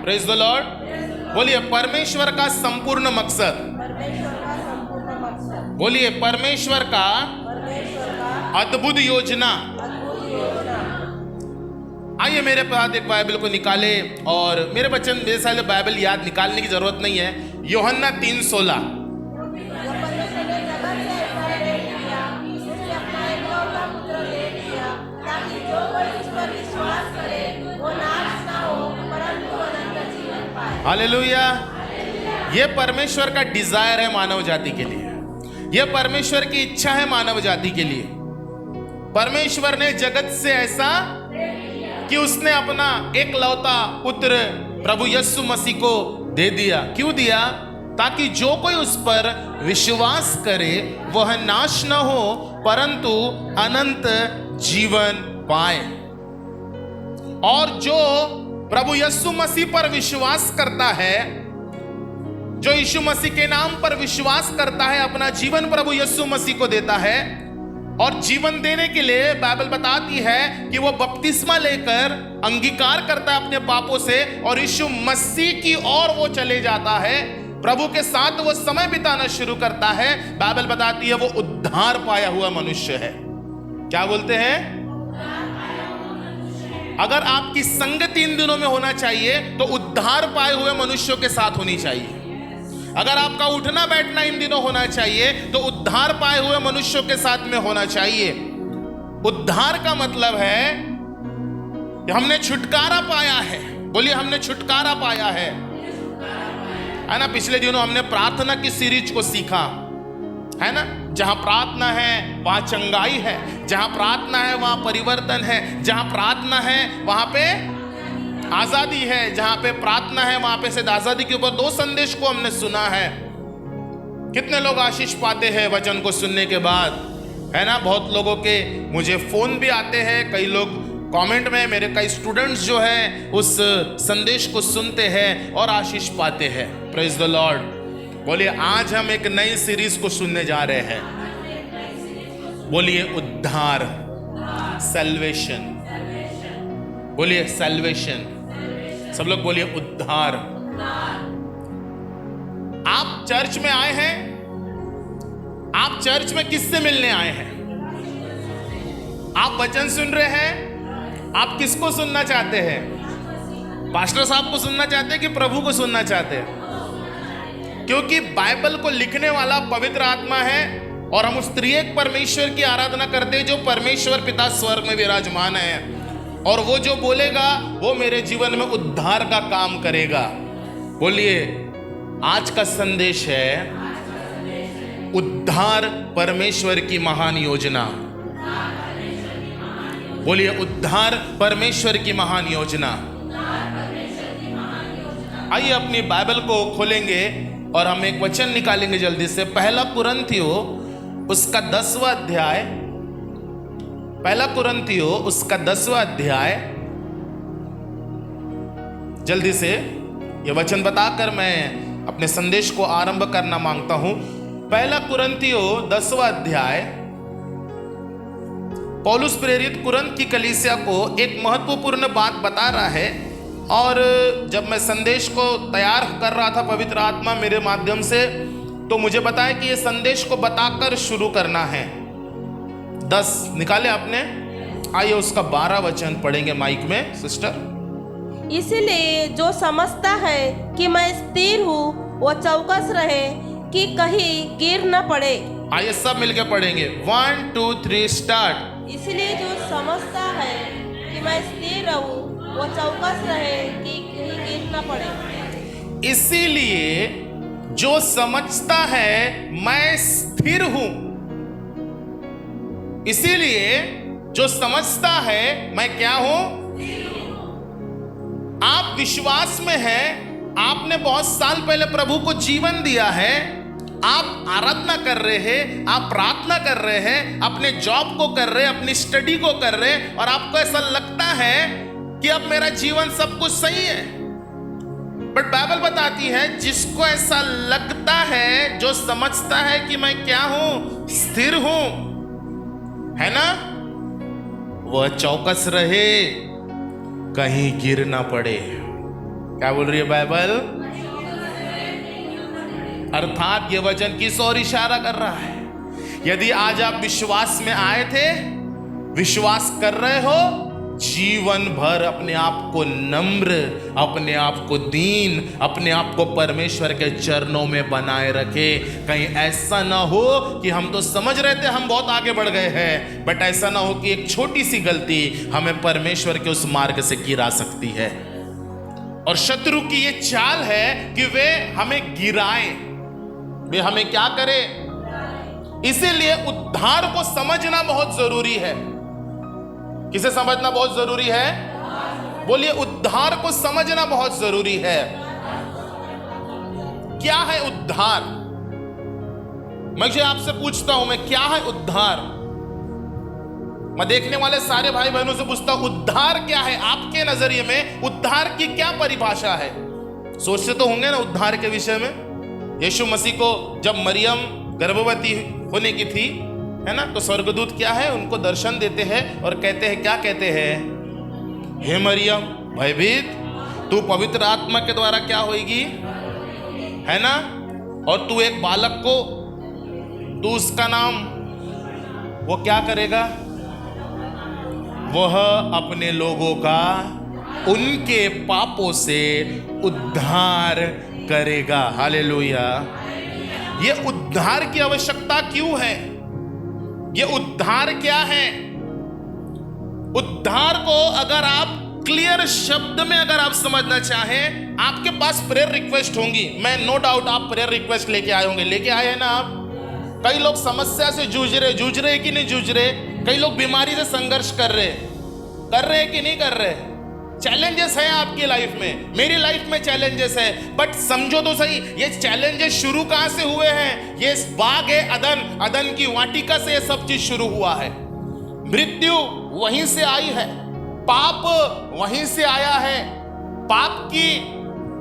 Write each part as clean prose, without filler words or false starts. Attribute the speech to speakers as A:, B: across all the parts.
A: Praise the Lord. बोलिए परमेश्वर का संपूर्ण मकसद। बोलिए परमेश्वर का अद्भुत योजना। आइए मेरे पास एक बाइबल को निकाले, और मेरे बच्चन मेरे साथ बाइबल याद निकालने की जरूरत नहीं है। यूहन्ना 3:16। हालेलुया। ये परमेश्वर का डिजायर है मानव जाति के लिए, यह परमेश्वर की इच्छा है मानव जाति के लिए। परमेश्वर ने जगत से ऐसा कि उसने अपना एकलौता पुत्र प्रभु यीशु मसीह को दे दिया। क्यों दिया? ताकि जो कोई उस पर विश्वास करे वह नाश न हो परंतु अनंत जीवन पाए। और जो प्रभु यीशु मसीह पर विश्वास करता है, जो यीशु मसीह के नाम पर विश्वास करता है, अपना जीवन प्रभु यीशु मसीह को देता है, और जीवन देने के लिए बाइबल बताती है कि वो बपतिस्मा लेकर अंगीकार करता है अपने पापों से, और यीशु मसीह की ओर वो चले जाता है, प्रभु के साथ वो समय बिताना शुरू करता है। बाइबल बताती है वो उद्धार पाया हुआ मनुष्य है। क्या बोलते हैं? अगर आपकी संगति इन दिनों में होना चाहिए तो उद्धार पाए हुए मनुष्यों के साथ होनी चाहिए। अगर आपका उठना बैठना इन दिनों होना चाहिए तो उद्धार पाए हुए मनुष्यों के साथ में होना चाहिए। उद्धार का मतलब है कि हमने छुटकारा पाया है। बोलिए हमने छुटकारा पाया है ना। पिछले दिनों हमने प्रार्थना की सीरीज को सीखा है ना। जहां प्रार्थना है वहां चंगाई है, जहां प्रार्थना है वहां परिवर्तन है, जहां प्रार्थना है वहां पे आजादी है, जहां पे प्रार्थना है वहां पे शायद आजादी के ऊपर 2 संदेश को हमने सुना है। कितने लोग आशीष पाते हैं वचन को सुनने के बाद, है ना। बहुत लोगों के मुझे फोन भी आते हैं, कई लोग कमेंट में, मेरे कई स्टूडेंट्स जो है उस संदेश को सुनते हैं और आशीष पाते हैं। Praise the Lord. बोलिए आज हम एक नई सीरीज को सुनने जा रहे हैं। बोलिए उद्धार, सैल्वेशन। बोलिए सैल्वेशन। सब लोग बोलिए उद्धार। आप चर्च में आए हैं, आप चर्च में किससे मिलने आए हैं? आप वचन सुन रहे हैं, आप किसको सुनना चाहते हैं? पास्टर साहब को सुनना चाहते हैं कि प्रभु को सुनना चाहते हैं? क्योंकि बाइबल को लिखने वाला पवित्र आत्मा है, और हम उस त्रिएक परमेश्वर की आराधना करते हैं जो परमेश्वर पिता स्वर्ग में विराजमान है, और वो जो बोलेगा वो मेरे जीवन में उद्धार का काम करेगा। बोलिए आज का संदेश है उद्धार परमेश्वर की महान योजना। बोलिए उद्धार परमेश्वर की महान योजना। आइए अपनी बाइबल को खोलेंगे और हम एक वचन निकालेंगे जल्दी से। पहला कुरिन्थियों उसका 10वां अध्याय, पहला कुरिन्थियों उसका 10वां अध्याय। जल्दी से यह वचन बताकर मैं अपने संदेश को आरंभ करना मांगता हूं। पहला कुरिन्थियों 10वां अध्याय। पौलुस प्रेरित कुरिन्थ की कलीसिया को एक महत्वपूर्ण बात बता रहा है, और जब मैं संदेश को तैयार कर रहा था पवित्र आत्मा मेरे माध्यम से, तो मुझे बताया कि ये संदेश को बताकर शुरू करना है। 10 निकाले आपने? आइए उसका 12 वचन पढ़ेंगे माइक में सिस्टर।
B: इसलिए जो समझता है कि मैं स्थिर हूँ वो चौकस रहे कि कहीं गिर न पड़े।
A: आइए सब मिलके पढ़ेंगे। 1 2 3 स्टार्ट।
B: इसलिए जो समझता है कि मैं स्थिर रहूं वो चौकस रहे कि कहीं गिर न पड़े।
A: इसीलिए जो समझता है मैं स्थिर हूं, इसीलिए जो समझता है मैं क्या हूं। आप विश्वास में हैं, आपने बहुत साल पहले प्रभु को जीवन दिया है, आप आराधना कर रहे हैं, आप प्रार्थना कर रहे हैं, अपने जॉब को कर रहे हैं, अपनी स्टडी को कर रहे हैं, और आपको ऐसा लगता है कि अब मेरा जीवन सब कुछ सही है। बट बाइबल बताती है जिसको ऐसा लगता है, जो समझता है कि मैं क्या हूं, स्थिर हूं, है ना, वह चौकस रहे कहीं गिर ना पड़े। क्या बोल रही है बाइबल? अर्थात ये वचन किस ओर इशारा कर रहा है? यदि आज आप विश्वास में आए थे, विश्वास कर रहे हो, जीवन भर अपने आप को नम्र, अपने आप को दीन, अपने आप को परमेश्वर के चरणों में बनाए रखे। कहीं ऐसा ना हो कि हम तो समझ रहे थे हम बहुत आगे बढ़ गए हैं, बट ऐसा ना हो कि एक छोटी सी गलती हमें परमेश्वर के उस मार्ग से गिरा सकती है। और शत्रु की ये चाल है कि वे हमें गिराए, वे हमें क्या करे। इसीलिए उद्धार को समझना बहुत जरूरी है। किसे समझना बहुत जरूरी है? बोलिए, उद्धार को समझना बहुत जरूरी है। क्या है उद्धार? मैं आपसे पूछता हूं, मैं क्या है उद्धार? मैं देखने वाले सारे भाई बहनों से पूछता हूं, उद्धार क्या है आपके नजरिए में? उद्धार की क्या परिभाषा है? सोचते तो होंगे ना उद्धार के विषय में। यीशु मसीह को जब मरियम गर्भवती होने की थी, है ना, तो स्वर्गदूत क्या है, उनको दर्शन देते हैं और कहते हैं, क्या कहते हैं? हे मरियम भयभीत, तू पवित्र आत्मा के द्वारा क्या होगी, है ना, और तू एक बालक को, तू उसका नाम, वो क्या करेगा? वह अपने लोगों का उनके पापों से उद्धार करेगा। हालेलुया। ये उद्धार की आवश्यकता क्यों है? ये उद्धार क्या है? उद्धार को अगर आप क्लियर शब्द में अगर आप समझना चाहें, आपके पास प्रेयर रिक्वेस्ट होंगी। मैं नो डाउट आप प्रेयर रिक्वेस्ट लेके आए होंगे, लेके आए हैं ना आप। कई लोग समस्या से जूझ रहे कि नहीं जूझ रहे? कई लोग बीमारी से संघर्ष कर रहे कि नहीं कर रहे? चैलेंजेस है आपकी लाइफ में, मेरी लाइफ में चैलेंजेस है, बट समझो तो सही, ये चैलेंजेस शुरू कहां से हुए हैं? ये बाग है अदन की वाटिका से ये सब चीज शुरू हुआ है। मृत्यु वहीं से आई है, पाप वहीं से आया है, पाप की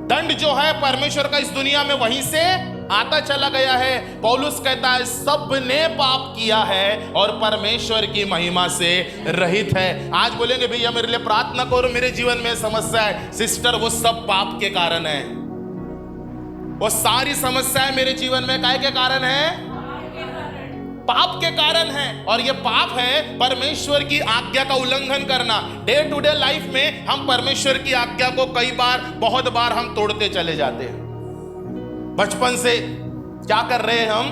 A: दंड जो है परमेश्वर का इस दुनिया में वहीं से आता चला गया है। पौलुस कहता है सब ने पाप किया है और परमेश्वर की महिमा से रहित है। आज बोलेंगे भैया मेरे लिए प्रार्थना करो, मेरे जीवन में समस्या है। सिस्टर, वो सब पाप के कारण है। वो सारी समस्याएं मेरे जीवन में काहे के कारण है? पाप के कारण है। और ये पाप है परमेश्वर की आज्ञा का उल्लंघन करना। डे टू डे लाइफ में हम परमेश्वर की आज्ञा को कई बार, बहुत बार हम तोड़ते चले जाते हैं। बचपन से क्या कर रहे हैं हम?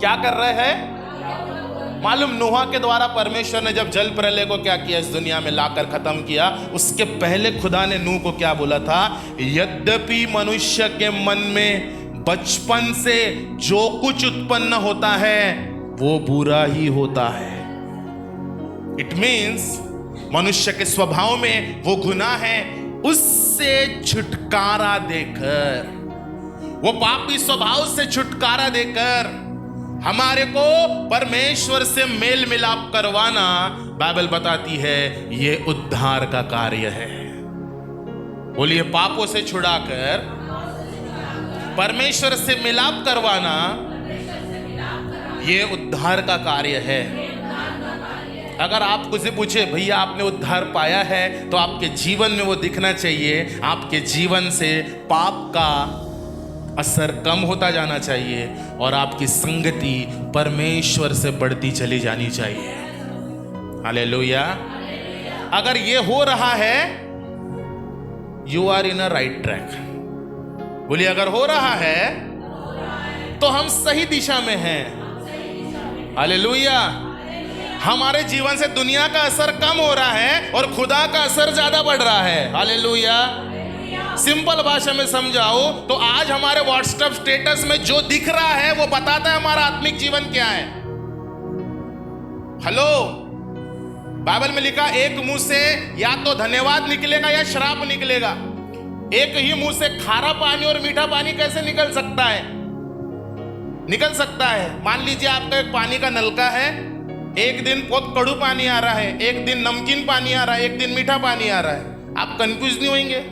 A: क्या कर रहे हैं? मालूम नूह के द्वारा परमेश्वर ने जब जल प्रलय को क्या किया, इस दुनिया में लाकर खत्म किया, उसके पहले खुदा ने नूह को क्या बोला था? यद्यपि मनुष्य के मन में बचपन से जो कुछ उत्पन्न होता है वो बुरा ही होता है। इट मीन्स मनुष्य के स्वभाव में वो गुनाह है, उससे छुटकारा देकर, वो पापी स्वभाव से छुटकारा देकर हमारे को परमेश्वर से मेल मिलाप करवाना, बाइबल बताती है ये उद्धार का कार्य है। बोलिए, पापों से छुड़ाकर परमेश्वर से मिलाप करवाना ये उद्धार का कार्य है। अगर आप किसी पूछे भैया आपने उद्धार पाया है, तो आपके जीवन में वो दिखना चाहिए। आपके जीवन से पाप का असर कम होता जाना चाहिए और आपकी संगति परमेश्वर से बढ़ती चली जानी चाहिए। हालेलुया। अगर ये हो रहा है, you are in a right track. बोलिए, अगर हो रहा है तो हम सही दिशा में हैं। हालेलुया। हमारे जीवन से दुनिया का असर कम हो रहा है और खुदा का असर ज्यादा बढ़ रहा है। हालेलुया। सिंपल भाषा में समझाओ तो आज हमारे व्हाट्सएप स्टेटस में जो दिख रहा है वो बताता है हमारा आत्मिक जीवन क्या है। हेलो, बाइबल में लिखा एक मुंह से या तो धन्यवाद निकलेगा या श्राप निकलेगा। एक ही मुंह से खारा पानी और मीठा पानी कैसे निकल सकता है? निकल सकता है। मान लीजिए आपका एक पानी का नलका है, एक दिन बहुत कड़ू पानी आ रहा है, एक दिन नमकीन पानी आ रहा है, एक दिन मीठा पानी आ रहा है। आप कंफ्यूज नहीं होंगे?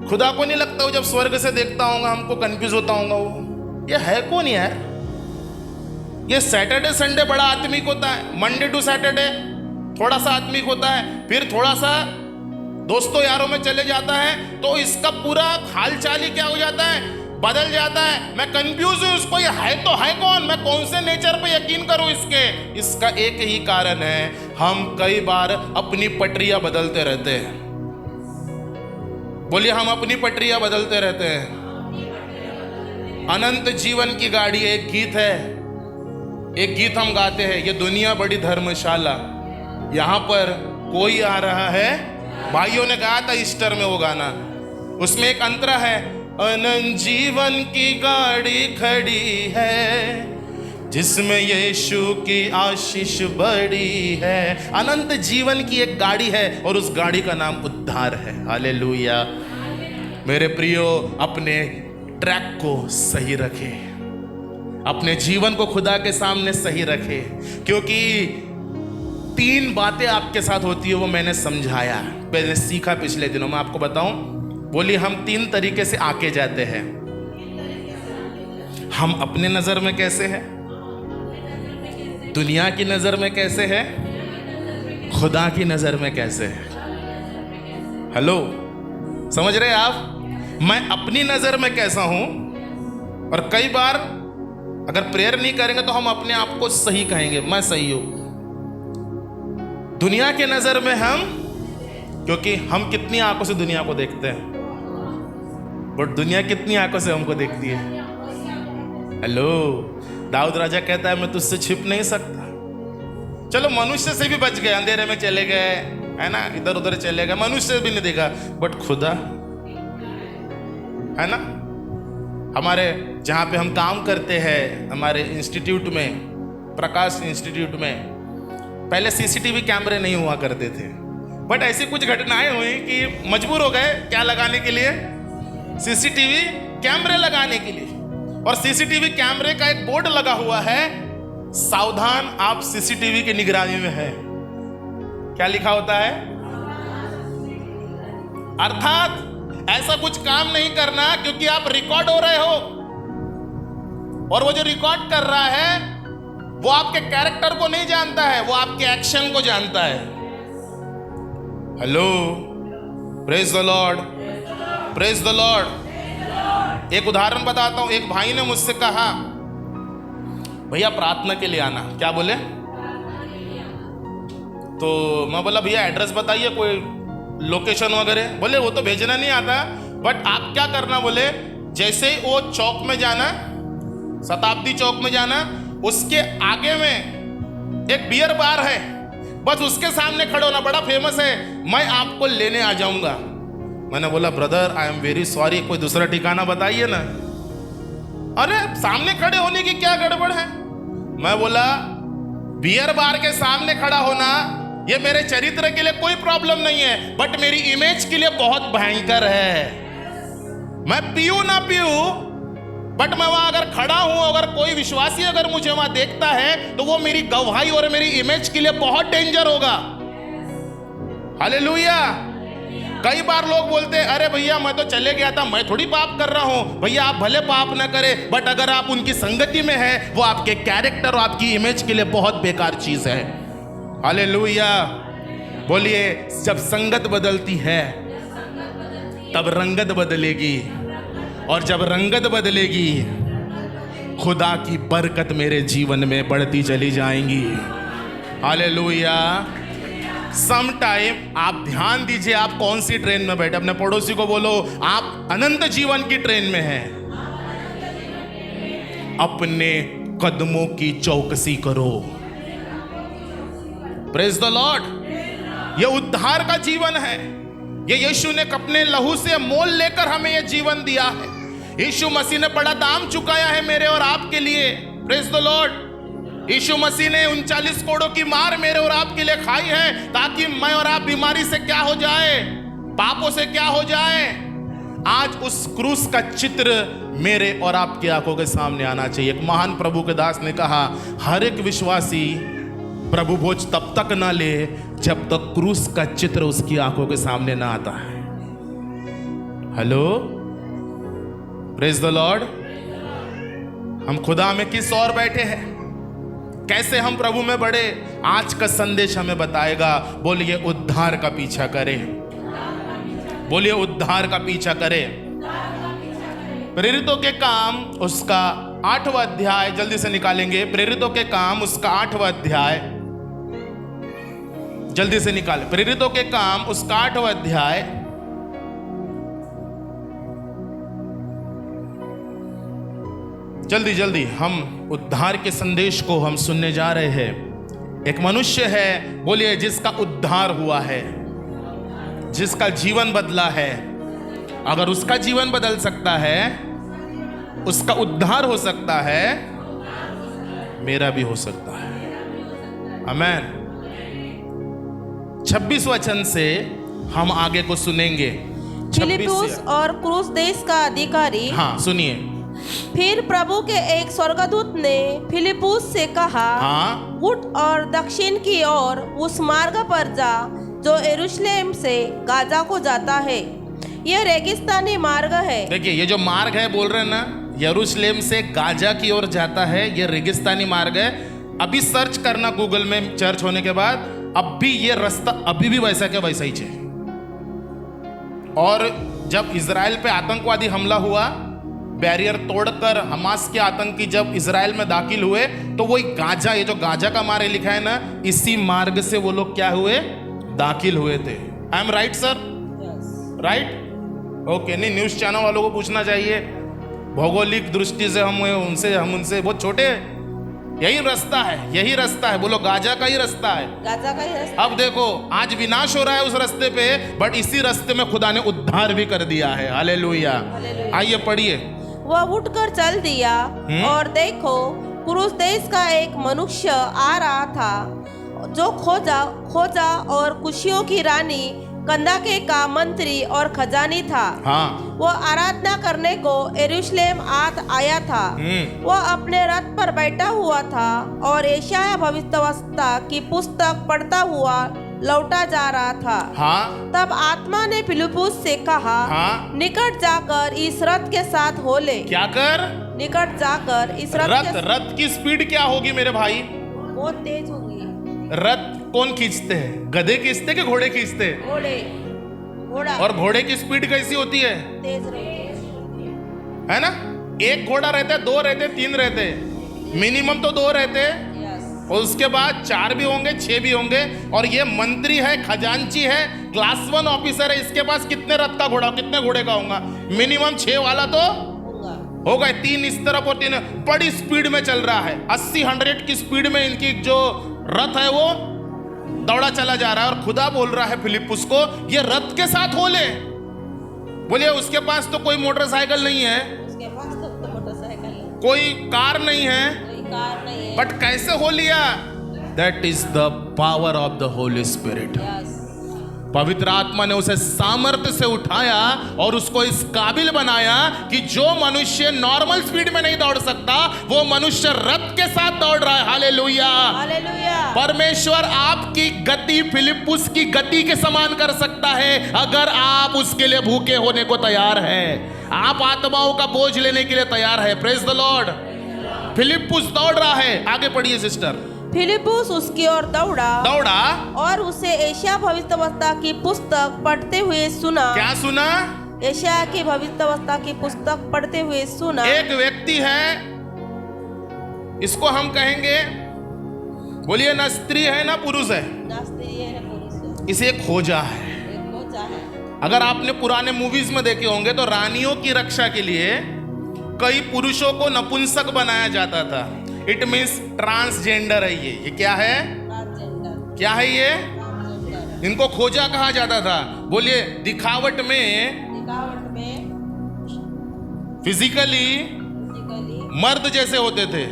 A: खुदा को नहीं लगता वो जब स्वर्ग से देखता होगा हमको कंफ्यूज होता होगा, वो ये है कौन यार? ये सैटरडे संडे बड़ा आत्मिक होता है, मंडे टू सैटरडे थोड़ा सा आत्मिक होता है, फिर थोड़ा सा दोस्तों यारों में चले जाता है तो इसका पूरा हालचाल ही क्या हो जाता है, बदल जाता है। मैं कंफ्यूज हूं, इसको ये है तो है कौन, मैं कौन से नेचर पे यकीन करूं इसके। इसका एक ही कारण है, हम कई बार अपनी पटरियां बदलते रहते हैं। बोलिए, हम अपनी पटरियां बदलते रहते हैं। अनंत जीवन की गाड़ी एक गीत है, एक गीत हम गाते हैं, ये दुनिया बड़ी धर्मशाला, यहां पर कोई आ रहा है। भाइयों ने गाया था ईस्टर में वो गाना, उसमें एक अंतरा है, अनंत जीवन की गाड़ी खड़ी है जिसमें यीशु की आशीष बड़ी है। अनंत जीवन की एक गाड़ी है और उस गाड़ी का नाम उद्धार है। हालेलुया। मेरे प्रियो, अपने ट्रैक को सही रखे, अपने जीवन को खुदा के सामने सही रखे, क्योंकि 3 बातें आपके साथ होती है, वो मैंने समझाया, मैंने सीखा पिछले दिनों में। आपको बताऊं, बोलिए, हम 3 तरीके से आके जाते हैं। हम अपने नजर में कैसे हैं, दुनिया की नजर में कैसे हैं, खुदा की नजर में कैसे हैं। हेलो, समझ रहे आप? मैं अपनी नजर में कैसा हूं, और कई बार अगर प्रेयर नहीं करेंगे तो हम अपने आप को सही कहेंगे, मैं सही हूं। दुनिया के नजर में हम, क्योंकि हम कितनी आंखों से दुनिया को देखते हैं, बट दुनिया कितनी आंखों से हमको देखती है। हेलो, दाऊद राजा कहता है, मैं तुझसे छिप नहीं सकता। चलो, मनुष्य से भी बच गए, अंधेरे में चले गए, है ना, इधर उधर चले गए, मनुष्य भी नहीं देखा, बट खुदा, है ना। हमारे जहाँ पे हम काम करते हैं, हमारे इंस्टीट्यूट में, प्रकाश इंस्टीट्यूट में, पहले सीसीटीवी कैमरे नहीं हुआ करते थे, बट ऐसी कुछ घटनाएं हुई कि मजबूर हो गए क्या लगाने के लिए, सीसीटीवी कैमरे लगाने के लिए। और सीसीटीवी कैमरे का एक बोर्ड लगा हुआ है, सावधान, आप सीसीटीवी की निगरानी में है। क्या लिखा होता है? अर्थात ऐसा कुछ काम नहीं करना क्योंकि आप रिकॉर्ड हो रहे हो, और वो जो रिकॉर्ड कर रहा है वो आपके कैरेक्टर को नहीं जानता है, वो आपके एक्शन को जानता है। Hello, praise the Lord, praise the Lord. एक उदाहरण बताता हूं। एक भाई ने मुझसे कहा, भैया प्रार्थना के लिए आना। क्या बोले? तो मैं बोला, भैया एड्रेस बताइए, कोई लोकेशन वगैरह। बोले, वो तो भेजना नहीं आता, बट आप क्या करना, बोले जैसे ही वो चौक में जाना, शताब्दी चौक में जाना, उसके आगे में एक बियर बार है, बस उसके सामने खड़े होना, बड़ा फेमस है, मैं आपको लेने आ जाऊंगा। मैंने बोला, brother I am very sorry, कोई दूसरा ठिकाना बताइए ना। अरे सामने खड़े होने की क्या गड़बड़ है? मैं बोला, बियर बार के सामने खड़ा होना ये मेरे चरित्र के लिए कोई प्रॉब्लम नहीं है, बट मेरी इमेज के लिए बहुत भयंकर है। मैं पीऊं ना पीऊं, बट मैं वहां अगर खड़ा हूं, अगर कोई विश्वासी अगर मुझे वहां देखता है तो वो मेरी गवाही और मेरी इमेज के लिए बहुत डेंजर होगा। हालेलुया। कई बार लोग बोलते हैं, अरे भैया मैं तो चले गया था, मैं थोड़ी पाप कर रहा हूं। भैया आप भले पाप ना करें, बट अगर आप उनकी संगति में है, वो आपके कैरेक्टर और आपकी इमेज के लिए बहुत बेकार चीज है। हालेलुया। बोलिए, जब संगत बदलती है तब रंगत बदलेगी, और जब रंगत बदलेगी खुदा की बरकत मेरे जीवन में बढ़ती चली जाएंगी। हालेलुया। सम टाइम आप ध्यान दीजिए, आप कौन सी ट्रेन में बैठे। अपने पड़ोसी को बोलो, आप अनंत जीवन की ट्रेन में हैं। अपने कदमों की चौकसी करो। Praise the Lord. ये उद्धार का जीवन है, ये यीशु ने अपने लहू से मोल लेकर हमें ये जीवन दिया है। यीशु मसीह ने बड़ा दाम चुकाया है मेरे और आपके लिए। Praise the lord. Yeshu Masih ने 39 कोड़ों की मार मेरे और आपके लिए खाई है, ताकि मैं और आप बीमारी से क्या हो जाए, पापों से क्या हो जाए। आज उस क्रूस का चित्र मेरे और आपकी आंखों के सामने आना चाहिए। एक महान प्रभु के दास ने कहा, हर एक विश्वासी प्रभु भोज तब तक ना ले जब तक क्रूस का चित्र उसकी आंखों के सामने ना आता है। Hello, praise the Lord. हम खुदा में किस ओर बैठे हैं, कैसे हम प्रभु में बढ़े, आज का संदेश हमें बताएगा। बोलिए, उद्धार का पीछा करें। बोलिए उद्धार का पीछा करे। प्रेरितों के काम उसका 8वां अध्याय जल्दी से निकालेंगे। प्रेरितों के काम उसका 8वां अध्याय जल्दी से निकालें। प्रेरितों के काम उसका 8वां अध्याय जल्दी जल्दी हम उद्धार के संदेश को हम सुनने जा रहे हैं। एक मनुष्य है, बोलिए, जिसका उद्धार हुआ है, जिसका जीवन बदला है। अगर उसका जीवन बदल सकता है, उसका उद्धार हो सकता है, मेरा भी हो सकता है। आमीन। 26 वचन से हम आगे को सुनेंगे।
B: फिलिप्पुस और क्रूस देश का अधिकारी।
A: हाँ सुनिए।
B: फिर प्रभु के एक स्वर्गदूत ने फिलिप्पुस से कहा,
A: हाँ,
B: उठ और दक्षिण की ओर उस मार्ग पर जा जो यरूशलेम से गाजा को जाता है। यह रेगिस्तानी मार्ग है।
A: देखिए ये जो मार्ग है, बोल रहे हैं ना, यरूशलेम से गाजा की ओर जाता है। यह रेगिस्तानी मार्ग है। अभी सर्च करना गूगल में चर्च होने के बाद, अब भी ये रास्ता अभी भी वैसा के वैसा ही है। और जब इजराइल पे आतंकवादी हमला हुआ, बैरियर तोड़कर हमास के आतंकी जब इजराइल में दाखिल हुए, तो वही गाजा, ये जो गाजा का मार्ग लिखा है ना, इसी मार्ग से वो लोग क्या हुए, दाखिल हुए थे। I am right sir? Right? Okay. नहीं, न्यूज चैनल वालों को पूछना चाहिए, भौगोलिक दृष्टि से हम उनसे बहुत छोटे हैं। यही रास्ता है, यही रास्ता है। बोलो, गाजा का ही रास्ता है।
B: गाजा का ही रास्ता।
A: अब देखो, आज विनाश हो रहा है उस रास्ते पे, बट इसी रास्ते में खुदा ने उद्धार भी कर दिया है। हालेलुया। आइए पढ़िए।
B: वह उठकर चल दिया और देखो, क्रूस देश का एक मनुष्य आ रहा था जो खोजा और कुशियों की रानी कंदाके का मंत्री और खजानी था।
A: हाँ।
B: वो आराधना करने को यरूशलेम आया था। वह अपने रथ पर बैठा हुआ था और यशायाह भविष्यद्वक्ता की पुस्तक पढ़ता हुआ लौटा जा रहा था।
A: हाँ।
B: तब आत्मा ने फिलिप्पुस से कहा,
A: हाँ।
B: निकट जाकर इस रथ के साथ हो ले।
A: क्या कर?
B: निकट जाकर इस
A: रथ की स्पीड क्या होगी मेरे भाई?
B: बहुत तेज होगी।
A: रथ कौन खींचते हैं? गधे खींचते कि घोड़े खींचते हैं?
B: घोड़ा। और
A: घोड़े की स्पीड कैसी होती है?
B: तेज रहती
A: है ना? एक घोड़ा रहता है, 2 रहते, 3 रहते, मिनिमम तो 2 रहते, और उसके बाद 4 भी होंगे, 6 भी होंगे। और ये मंत्री है, खजांची है, क्लास 1 ऑफिसर है, इसके पास कितने रथ का घोड़ा, कितने घोड़े का होगा? मिनिमम 6 वाला तो होगा। 3 इस तरफ और 3। बड़ी स्पीड में चल रहा है। 80-100 की स्पीड में इनकी जो रथ है वो दौड़ा चला जा रहा है। और खुदा बोल रहा है फिलिप्पुस को, ये रथ के साथ हो ले। बोलिए, उसके पास तो कोई मोटरसाइकिल नहीं है,
B: उसके पास तो मोटरसाइकिल,
A: कोई कार नहीं है, बट कैसे हो लिया? That is the power of the Holi spirit. पवित्र आत्मा ने उसे सामर्थ्य से उठाया और उसको इस काबिल बनाया कि जो मनुष्य नॉर्मल स्पीड में नहीं दौड़ सकता, वो मनुष्य रथ के साथ दौड़ रहा है। हालेलुया। परमेश्वर आपकी गति फिलिप्पुस की गति के समान कर सकता है, अगर आप उसके लिए भूखे होने को तैयार हैं, आप आत्माओं का बोझ लेने के लिए तैयार है। Praise the Lord. फिलिप्पुस दौड़ रहा है। आगे पढ़िए सिस्टर।
B: फिलिप्पुस उसकी ओर दौड़ा और उसे यशायाह भविष्यद्वक्ता की पुस्तक पढ़ते हुए सुना।
A: क्या सुना?
B: यशायाह की भविष्यद्वक्ता की पुस्तक पढ़ते हुए सुना।
A: एक व्यक्ति है, इसको हम कहेंगे, बोलिए, ना स्त्री है ना पुरुष है,
B: ना स्त्री है ना पुरुष है,
A: इसे खोजा है। अगर आपने पुराने मूवीज में देखे होंगे तो रानियों की रक्षा के लिए कई पुरुषों को नपुंसक बनाया जाता था। इट मीन्स ट्रांसजेंडर है ये क्या है? क्या है ये? इनको खोजा कहा जाता था। बोलिए, दिखावट में फिजिकली मर्द जैसे होते थे,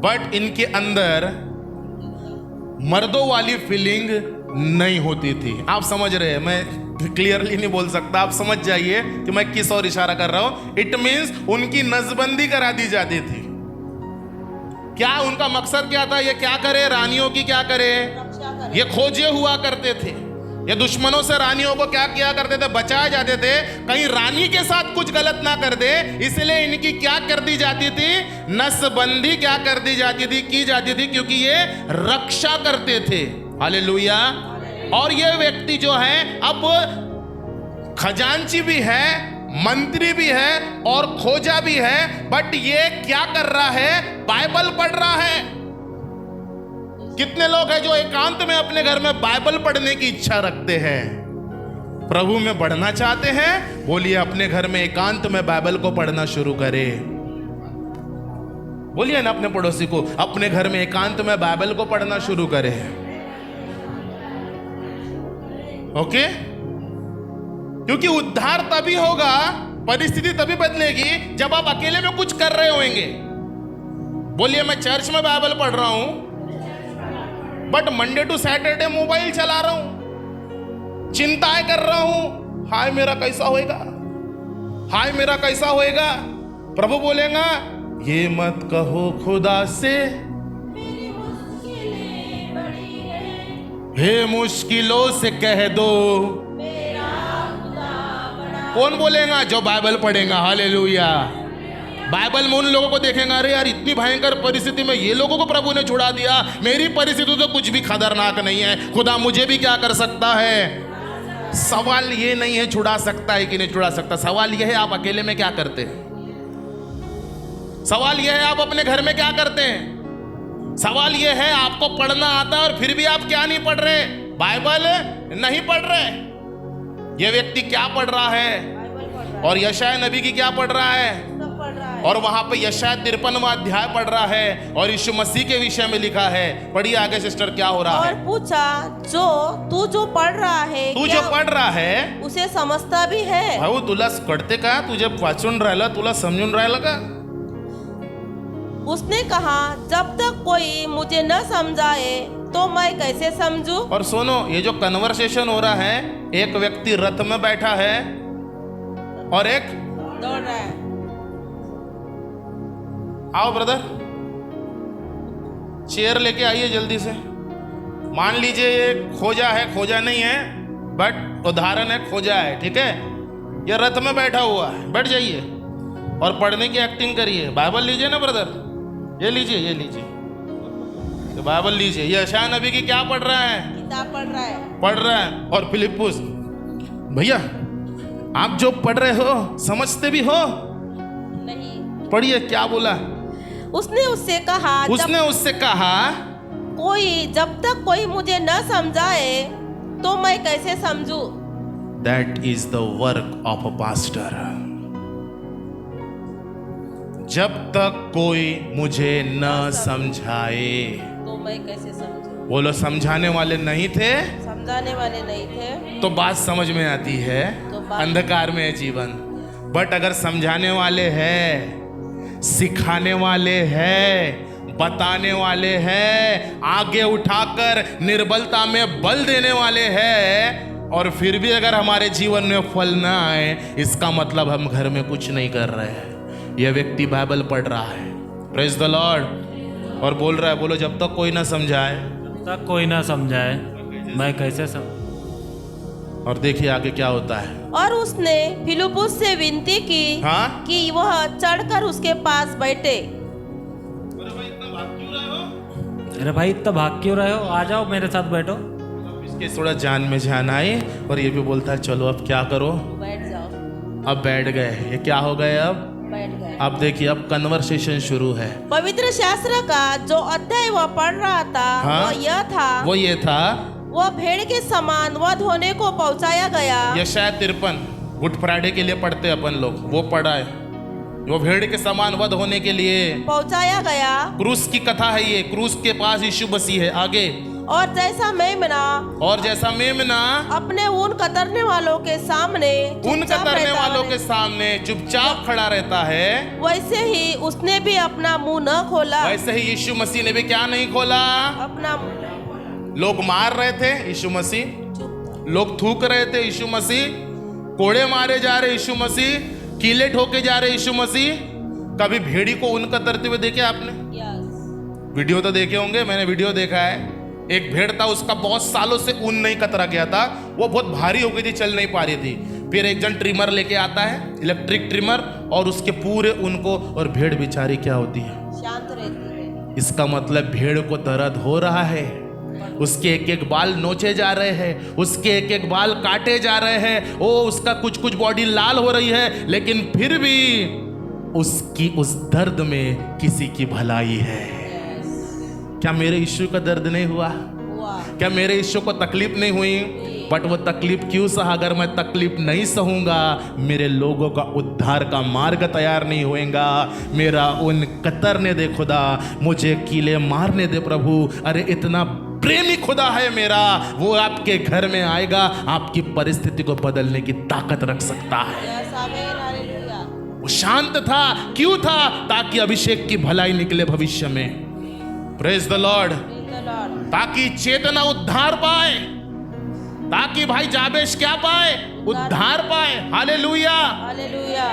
A: बट इनके अंदर मर्दों वाली फीलिंग नहीं होती थी। आप समझ रहे हैं? मैं क्लियरली नहीं बोल सकता, आप समझ जाइए कि मैं किस ओर इशारा कर रहा हूं। इट मीन्स उनकी नसबंदी करा दी जाती थी। क्या उनका मकसद क्या था? ये क्या करे? रानियों की क्या करे? ये खोजे हुआ करते थे। ये दुश्मनों से रानियों को क्या किया करते थे? बचाए जाते थे, कहीं रानी के साथ कुछ गलत ना कर दे, इसलिए इनकी क्या कर दी जाती थी? नसबंदी क्या कर दी जाती थी? की जाती थी, क्योंकि ये रक्षा करते थे। हालेलुया। और ये व्यक्ति जो है, अब खजांची भी है, मंत्री भी है और खोजा भी है, बट ये क्या कर रहा है? बाइबल पढ़ रहा है। कितने लोग हैं जो एकांत में अपने घर में बाइबल पढ़ने की इच्छा रखते हैं, प्रभु में बढ़ना चाहते हैं? बोलिए अपने घर में एकांत में बाइबल को पढ़ना शुरू करें। बोलिए ना अपने पड़ोसी को, अपने घर में एकांत में बाइबल को पढ़ना शुरू करें। ओके? क्योंकि उद्धार तभी होगा, परिस्थिति तभी बदलेगी जब आप अकेले में कुछ कर रहे होंगे। बोलिए मैं चर्च में बाइबल पढ़ रहा हूं, but Monday to Saturday mobile चला रहा हूं, चिंताएं कर रहा हूं, हाय मेरा कैसा होएगा, हाय मेरा कैसा होएगा। प्रभु बोलेगा ये मत कहो खुदा से, हे मुश्किलों से कह दो। कौन बोलेगा? जो बाइबल पढ़ेगा। हालेलुया। बाइबल में उन लोगों को देखेंगे, अरे यार इतनी भयंकर परिस्थिति में ये लोगों को प्रभु ने छुड़ा दिया, मेरी परिस्थिति तो कुछ भी खतरनाक नहीं है, खुदा मुझे भी क्या कर सकता है। सवाल ये नहीं है छुड़ा सकता है कि नहीं छुड़ा सकता, सवाल यह है आप अकेले में क्या करते हैं। सवाल यह है आप अपने घर में क्या करते हैं। सवाल यह है आपको पढ़ना आता है और फिर भी आप क्या नहीं पढ़ रहे, बाइबल नहीं पढ़ रहे। यह व्यक्ति क्या पढ़ रहा है और यशाया नबी की क्या पढ़ रहा है, और वहां पे यशाया 53वां अध्याय पढ़ रहा है और यीशु मसीह के विषय में लिखा है। पढ़िए आगे सिस्टर क्या हो रहा है।
B: और पूछा जो पढ़ रहा है,
A: तू जो पढ़ रहा है
B: उसे समझता भी है।
A: भाऊ तुला कळते का, तुझे वाचून राहिला, तुला समजून राहिला का?
B: उसने कहा जब तक कोई मुझे न समझाए तो मैं कैसे समझूं।
A: और सुनो, ये जो कन्वर्सेशन हो रहा है, एक व्यक्ति रथ में बैठा है और एक
B: दौड़ रहा है।
A: आओ ब्रदर, चेयर लेके आइए जल्दी से। मान लीजिए ये खोजा है, खोजा नहीं है बट उदाहरण है, खोजा है, ठीक है। ये रथ में बैठा हुआ है, बैठ जाइए और पढ़ने की एक्टिंग करिए। बाइबल लीजिए ना ब्रदर, ये लीजिए, ये लीजिए, तो बाइबल लीजिए। ये यशाया नबी की क्या पढ़ रहा है?
B: किताब
A: पढ़ रहा है। और फिलिप्पुस, भैया आप जो पढ़ रहे हो समझते भी हो?
B: नहीं।
A: पढ़िए क्या बोला।
B: उसने उससे कहा जब तक कोई मुझे न समझाए तो मैं कैसे समझूं।
A: That is the work of a pastor. जब तक कोई मुझे न समझाए
B: तो मैं कैसे समझूं।
A: बोलो, समझाने वाले नहीं थे,
B: समझाने वाले नहीं थे
A: तो बात समझ में आती है, अंधकार में है जीवन। बट अगर समझाने वाले हैं, सिखाने वाले हैं, बताने वाले हैं, आगे उठाकर निर्बलता में बल देने वाले हैं, और फिर भी अगर हमारे जीवन में फल ना आए, इसका मतलब हम घर में कुछ नहीं कर रहे हैं। यह व्यक्ति बाइबल पढ़ रहा है, प्रेज द लॉर्ड, और बोल रहा है, बोलो जब तक कोई ना समझाए,
C: तक कोई ना समझाए मैं कैसे
A: और देखिए आगे क्या होता है।
B: और उसने फिलिप्पुस से विनती की कि वह चढ़कर उसके पास बैठे।
C: अरे भाई इतना भाग क्यों रहे हो, आ जाओ मेरे साथ बैठो।
A: इसके थोड़ा जान में जान आई और ये भी बोलता है चलो अब क्या करो,
B: बैठ जाओ।
A: अब बैठ गए। ये क्या हो गए, अब
B: बैठ गए।
A: अब देखिए अब कन्वर्सेशन शुरू है।
B: पवित्र शास्त्र का जो अध्याय वह पढ़ रहा था वो ये था, वह भेड़ के समान वध होने को पहुंचाया गया।
A: यशाया 53 गुड फ्राइडे के लिए पढ़ते अपन लोग, वो पढ़ा है। वो भेड़ के समान वध होने के लिए
B: पहुंचाया गया।
A: क्रूस की कथा है ये, क्रूस के पास यीशु मसीह है। आगे,
B: और जैसा मेमना अपने ऊन कतरने वालों के सामने
A: चुपचाप खड़ा रहता है,
B: वैसे ही उसने भी अपना मुंह न खोला।
A: वैसे ही यीशु मसीह ने भी क्या नहीं खोला,
B: अपना।
A: लोग मार रहे थे यीशु मसीह, लोग थूक रहे थे यीशु मसीह, कोड़े मारे जा रहे यीशु मसीह, कीले ठोके जा रहे यीशु मसीह। कभी भेड़ी को ऊन कतरते हुए देखे आपने? वीडियो तो देखे होंगे, मैंने वीडियो देखा है। एक भेड़ था, उसका बहुत सालों से ऊन नहीं कतरा गया था, वो बहुत भारी हो गई थी, चल नहीं पा रही थी। फिर एक जन ट्रिमर लेके आता है, इलेक्ट्रिक ट्रिमर, और उसके पूरे ऊन को, और भेड़ बेचारी क्या होती है,
B: शांत रहती है।
A: इसका मतलब भेड़ को दर्द हो रहा है। उसके एक एक बाल नोचे जा रहे हैं, उसके एक एक बाल काटे जा रहे हैं, ओ उसका कुछ कुछ बॉडी लाल हो रही है, लेकिन फिर भी उसकी उस दर्द में किसी की भलाई है। क्या मेरे यीशु का दर्द नहीं हुआ? क्या मेरे यीशु को तकलीफ नहीं हुई? बट वो तकलीफ क्यों सहा? अगर मैं तकलीफ नहीं सहूंगा, मेरे लोगों का उद्धार का मार्ग तैयार नहीं होएगा। मेरा उन कतरने दे खुदा, मुझे कीले मारने दे प्रभु। अरे इतना प्रेमी खुदा है मेरा, वो आपके घर में आएगा, आपकी परिस्थिति को बदलने की ताकत रख सकता है। वो शांत था, क्यों था? ताकि अभिषेक की भलाई निकले भविष्य में। Praise the Lord. ताकि चेतना उद्धार पाए, ताकि भाई जाबेश क्या पाए? उद्धार पाए। Hallelujah,
B: hallelujah.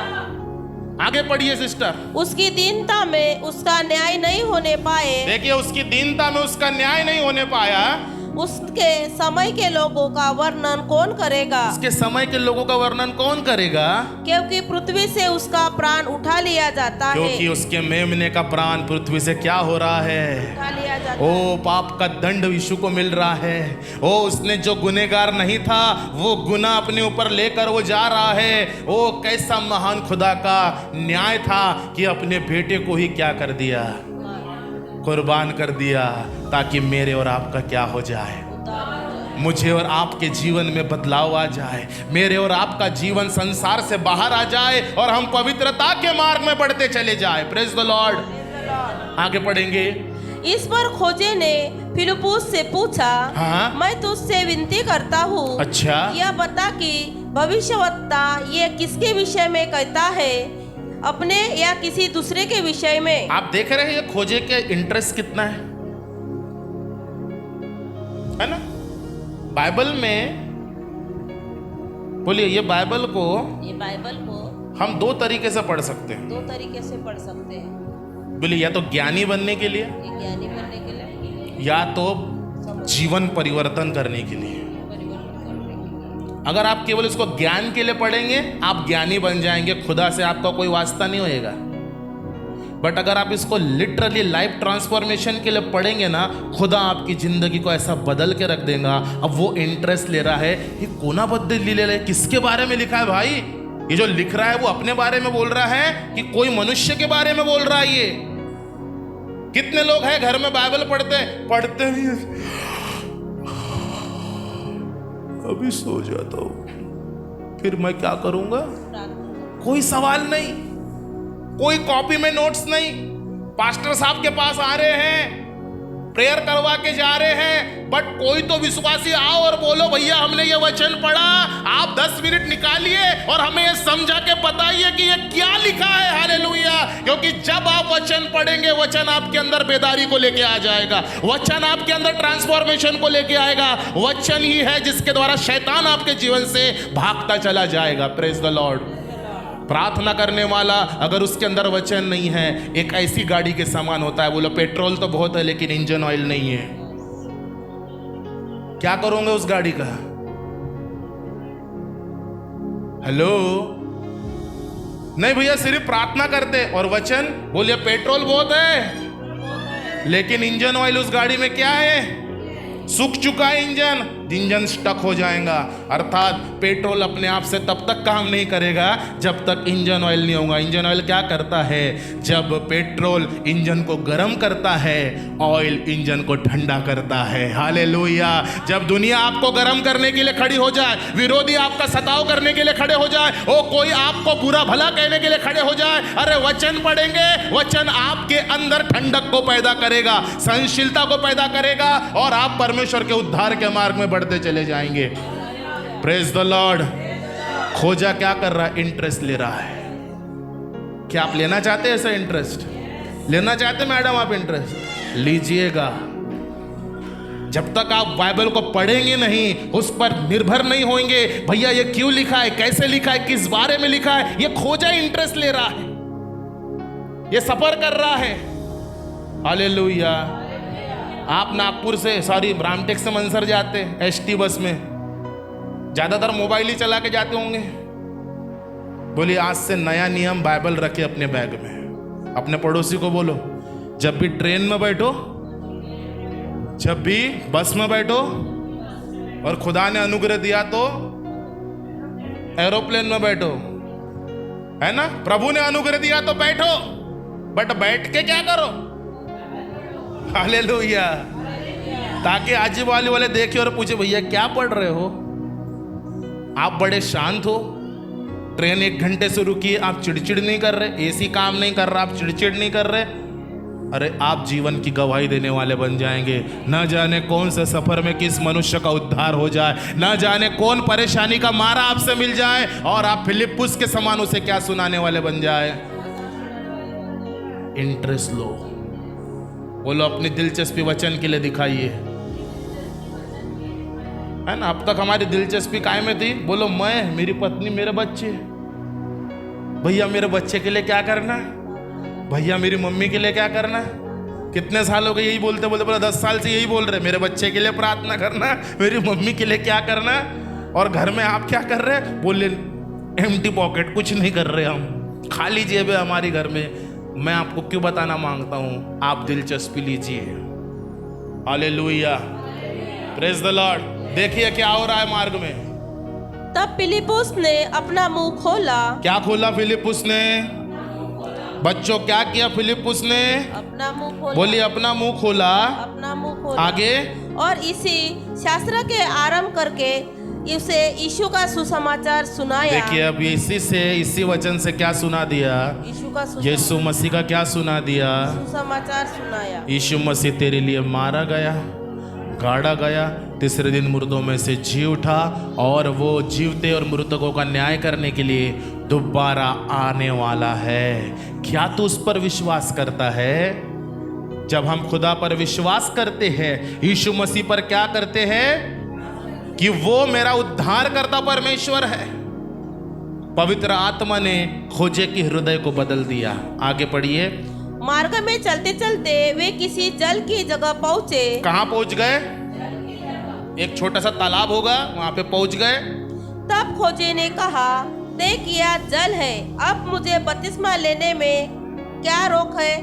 A: आगे पढ़िए सिस्टर।
B: उसकी दीनता में उसका न्याय नहीं होने पाए।
A: देखिए, उसकी दीनता में उसका न्याय नहीं होने पाया।
B: उसके समय के लोगों का वर्णन कौन करेगा?
A: उसके समय के लोगों का वर्णन कौन करेगा?
B: क्योंकि पृथ्वी से उसका प्राण उठा लिया जाता है।
A: क्योंकि उसके मेमने का प्राण पृथ्वी से क्या हो रहा है?
B: उठा लिया जाता
A: ओ
B: है।
A: पाप का दंड यीशु को मिल रहा है। ओ उसने जो गुनेगार नहीं था, वो गुनाह अपने ऊपर लेकर वो जा रहा है। ओ कैसा महान खुदा का न्याय था कि अपने बेटे को ही क्या कर दिया? कुर्बान कर दिया, ताकि मेरे और आपका क्या हो जाए? मुझे और आपके जीवन में बदलाव आ जाए, मेरे और आपका जीवन संसार से बाहर आ जाए और हम पवित्रता के मार्ग में बढ़ते चले जाए। Praise the Lord. आगे पढ़ेंगे।
B: इस पर खोजे ने फिलिप्पुस से पूछा,
A: हाँ?
B: मैं तुझसे विनती करता हूँ,
A: अच्छा,
B: यह बता कि भविष्यवक्ता ये किसके विषय में कहता है, अपने या किसी दूसरे के विषय में?
A: आप देख रहे हैं ये खोजे के इंटरेस्ट कितना है ना? बाइबल में बोलिए, ये बाइबल को हम दो तरीके से पढ़ सकते हैं।
B: दो तरीके से पढ़ सकते हैं।
A: बोलिए, या तो ज्ञानी बनने के लिए,
B: एक ज्ञानी बनने के लिए,
A: या तो जीवन परिवर्तन करने के लिए। अगर आप केवल इसको ज्ञान के लिए पढ़ेंगे, आप ज्ञानी बन जाएंगे, खुदा से आपका कोई वास्ता नहीं होएगा। बट अगर आप इसको लिटरली लाइफ ट्रांसफॉर्मेशन के लिए पढ़ेंगे ना, खुदा आपकी जिंदगी को ऐसा बदल के रख देगा। अब वो इंटरेस्ट ले रहा है, ये कोना बदल ले रहा है, किसके बारे में लिखा है भाई? ये जो लिख रहा है वो अपने बारे में बोल रहा है कि कोई मनुष्य के बारे में बोल रहा है? ये कितने लोग हैं घर में बाइबल पढ़ते भी अभी सो जाता हूं, फिर मैं क्या करूंगा? कोई सवाल नहीं, कोई कॉपी में नोट्स नहीं। पास्टर साहब के पास आ रहे हैं, प्रेयर करवा के जा रहे हैं, बट कोई तो विश्वासी आओ और बोलो, भैया हमने ये वचन पढ़ा, आप 10 मिनट निकालिए और हमें ये समझा के बताइए कि ये क्या लिखा है। हालेलुया। क्योंकि जब आप वचन पढ़ेंगे, वचन आपके अंदर बेदारी को लेके आ जाएगा, वचन आपके अंदर ट्रांसफॉर्मेशन को लेके आएगा। वचन ही है जिसके द्वारा शैतान आपके जीवन से भागता चला जाएगा। Praise the Lord. प्रार्थना करने वाला अगर उसके अंदर वचन नहीं है, एक ऐसी गाड़ी के समान होता है। बोलो, पेट्रोल तो बहुत है लेकिन इंजन ऑयल नहीं है। क्या करोगे उस गाड़ी का? हेलो, नहीं भैया, सिर्फ प्रार्थना करते और वचन बोलिए, पेट्रोल बहुत है लेकिन इंजन ऑयल उस गाड़ी में क्या है? सूख चुका है इंजन स्टक हो जाएगा। अर्थात पेट्रोल अपने आप से तब तक काम नहीं करेगा जब तक इंजन ऑयल नहीं होगा। इंजन ऑयल क्या करता है? जब पेट्रोल इंजन को गर्म करता है, ऑयल इंजन को ठंडा करता है। हालेलुया। जब दुनिया आपको गर्म करने के लिए खड़ी हो जाए, विरोधी आपका सताव करने के लिए खड़े हो जाए, ओ कोई आपको बुरा भला कहने के लिए खड़े हो जाए, अरे वचन पढ़ेंगे, वचन आपके अंदर ठंडक को पैदा करेगा, सहनशीलता को पैदा करेगा और आप परमेश्वर के उद्धार के मार्ग में बढ़ते चले जाएंगे। Praise the Lord. खोजा क्या कर रहा है? इंटरेस्ट ले रहा है। क्या आप लेना चाहते हैं ऐसा इंटरेस्ट? लेना चाहते मैडम आप इंटरेस्ट? लीजिएगा। जब तक आप बाइबल को पढ़ेंगे नहीं, उस पर निर्भर नहीं होंगे, भैया ये क्यों लिखा है, कैसे लिखा है, किस बारे में लिखा है, ये खोजा इंटरेस्ट ले रहा है, ये सफर कर रहा है। हालेलुया। आप नागपुर से रामटेक से मंदसौर जाते एसटी बस में, ज्यादातर मोबाइल ही चला के जाते होंगे। बोलिए, आज से नया नियम, बाइबल रखे अपने बैग में। अपने पड़ोसी को बोलो, जब भी ट्रेन में बैठो जब भी बस में बैठो और खुदा ने अनुग्रह दिया तो एरोप्लेन में बैठो, है ना। प्रभु ने अनुग्रह दिया तो बैठो, बट बैठ के क्या करो? हालेलुया। ताकि आजू बाजू वाले देखे और पूछे भैया क्या पढ़ रहे हो? आप बड़े शांत हो, ट्रेन 1 घंटे से रुकी है, आप चिड़चिड़ नहीं कर रहे, एसी काम नहीं कर रहा, आप चिड़चिड़ नहीं कर रहे। अरे आप जीवन की गवाही देने वाले बन जाएंगे। न जाने कौन से सफर में किस मनुष्य का उद्धार हो जाए, न जाने कौन परेशानी का मारा आपसे मिल जाए और आप फिलिप्पुस के समान उसे क्या सुनाने वाले बन जाए। इंटरेस्ट लो, बोलो अपनी दिलचस्पी वचन के लिए दिखाइए, है ना। अब तक हमारी दिलचस्पी काय में थी? बोलो मैं, मेरी पत्नी, मेरे बच्चे। भैया मेरे बच्चे के लिए क्या करना, भैया मेरी मम्मी के लिए क्या करना। कितने साल हो गए यही बोलते बोलते, बोला 10 साल से यही बोल रहे, मेरे बच्चे के लिए प्रार्थना करना, मेरी मम्मी के लिए क्या करना। और घर में आप क्या कर रहे हैं? बोले एम्प्टी पॉकेट, कुछ नहीं कर रहे, हम खाली जेब है हमारी घर में। मैं आपको क्यों बताना मांगता हूं, आप दिलचस्पी लीजिए। Hallelujah, praise the Lord. देखिए क्या हो रहा है मार्ग में।
B: तब फिलिप्पुस ने अपना मुंह खोला।
A: क्या खोला फिलिप्पुस ने? बच्चों क्या किया फिलिप्पुस ने?
B: अपना मुंह खोला।
A: बोलिए अपना मुंह खोला।
B: अपना मुंह खोला।
A: आगे?
B: और इसी शास्त्र के आरंभ करके उसे यीशु का सुसमाचार सुनाया।
A: देखिए अब इसी वचन से क्या सुना दिया? यीशु मसीह का क्या सुना दिया?
B: सुसमाचार सुनाया।
A: यीशु मसीह तेरे लिए मारा गया, गाड़ा गया, तीसरे दिन मुर्दों में से जी उठा और वो जीवते और मृतकों का न्याय करने के लिए दोबारा आने वाला है। क्या तू उस पर विश्वास करता है? जब हम खुदा पर विश्वास करते हैं, यीशु मसीह पर क्या करते हैं कि वो मेरा उद्धार करता परमेश्वर है, पवित्र आत्मा ने खोजे की हृदय को बदल दिया। आगे पढ़िए।
B: मार्ग में चलते चलते वे किसी जल की जगह पहुंचे।
A: कहां पहुंच गए? एक छोटा सा तालाब होगा, वहां पे पहुंच गए।
B: तब खोजे ने कहा, देख यह जल है, अब मुझे बपतिस्मा लेने में क्या रोक है?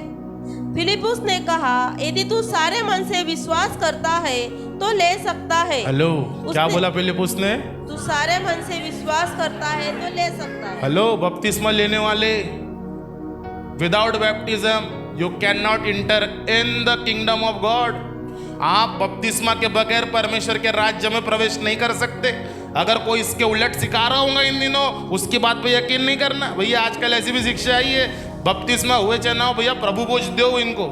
B: फिलिप्पुस ने कहा, यदि तू सारे मन से विश्वास करता है तो ले सकता है।
A: हेलो, क्या बोला फिलिप्पुस ने?
B: तू सारे मन से विश्वास करता है तो ले सकता है।
A: हेलो, बपतिस्मा लेने वाले, without baptism you can not inter in the kingdom of God. आप बपतिस्मा के बगैर परमेश्वर के राज्य में प्रवेश नहीं कर सकते। अगर कोई इसके उलट सिखा रहा होगा इन दिनों, उसकी बात पे यकीन नहीं करना। भैया आजकल ऐसी भी शिक्षा आई है, बपतिस्मा हुए चाहे ना हो, भैया प्रभु बोझ दो इनको।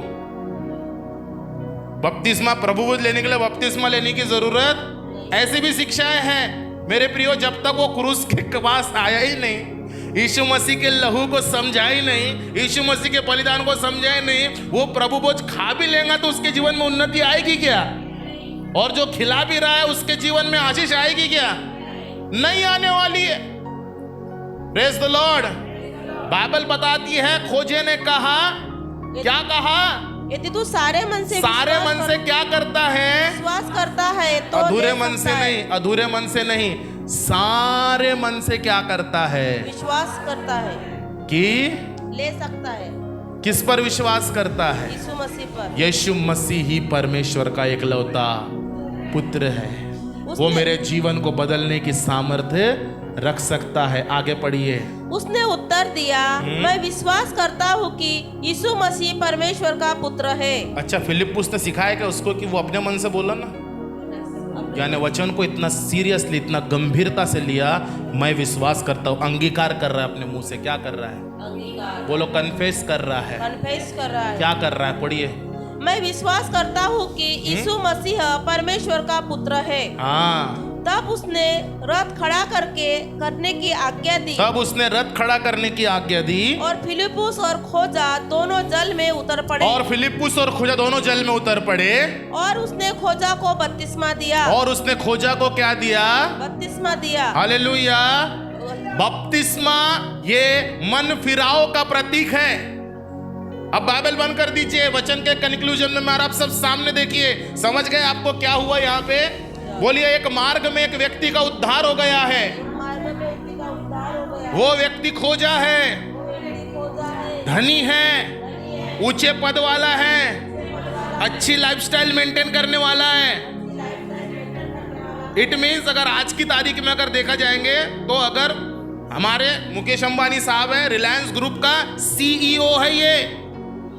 A: बपतिस्मा प्रभु बोझ लेने के लिए बपतिस्मा लेने की जरूरत, ऐसी भी शिक्षाएं हैं मेरे प्रियो। जब तक वो क्रूस के पास आया ही नहीं, यीशु मसीह के लहू को समझा ही नहीं, यीशु मसीह के बलिदान को समझा ही नहीं, वो प्रभु बोझ खा भी लेगा तो उसके जीवन में उन्नति आएगी क्या? और जो खिला भी रहा है उसके जीवन में आशीष आएगी क्या? नहीं आने वाली है। Praise the Lord. बाइबल बताती है, खोजे ने कहा, क्या कहा?
B: यदि तू सारे मन से
A: क्या करता है?
B: विश्वास करता है तो
A: अधूरे मन से नहीं, अधूरे मन से नहीं, सारे मन से क्या करता है?
B: विश्वास करता है
A: कि
B: ले सकता है।
A: किस पर विश्वास करता है?
B: यीशु मसीह पर।
A: यीशु मसीह ही परमेश्वर का एकलौता पुत्र है। वो मेरे जीवन को बदलने की सामर्थ्य रख सकता है। आगे पढ़िए।
B: उसने उत्तर दिया, मैं विश्वास करता हूँ कि यीशु मसीह परमेश्वर का पुत्र है।
A: अच्छा, फिलिप्पुस ने सिखाया क्या उसको कि वो अपने मन से बोला ना? यानी वचन को इतना सीरियसली, इतना गंभीरता से लिया। मैं विश्वास करता हूँ, अंगीकार कर रहा है अपने मुंह से। क्या कर रहा है? बोलो, कन्फेस कर रहा है।
B: कन्फेस कर रहा है।
A: क्या कर रहा है? पढ़िए।
B: मैं विश्वास करता हूँ कि यीशु मसीह परमेश्वर का पुत्र है।
A: हाँ।
B: तब उसने रथ खड़ा करने की आज्ञा दी।
A: तब उसने रथ खड़ा करने की आज्ञा दी।
B: और फिलिप्पुस और खोजा दोनों जल में उतर पड़े।
A: और फिलिप्पुस और खोजा दोनों जल में उतर पड़े।
B: और उसने खोजा को बपतिस्मा दिया।
A: और उसने खोजा को क्या दिया?
B: बपतिस्मा दिया।
A: हालेलुया। बपतिस्मा ये मन फिराव का प्रतीक है। अब बाइबल बंद कर दीजिए, वचन के कंक्लूजन में आप सब सामने देखिए। समझ गए आपको क्या हुआ यहाँ पे? बोलिए, एक मार्ग में एक व्यक्ति का उद्धार हो गया है। वो व्यक्ति खोजा है, धनी है, ऊंचे पद वाला है, अच्छी लाइफस्टाइल मेंटेन करने वाला है। इट मीन्स अगर आज की तारीख में अगर देखा जाएंगे तो अगर हमारे मुकेश अंबानी साहब है, रिलायंस ग्रुप का CEO है ये,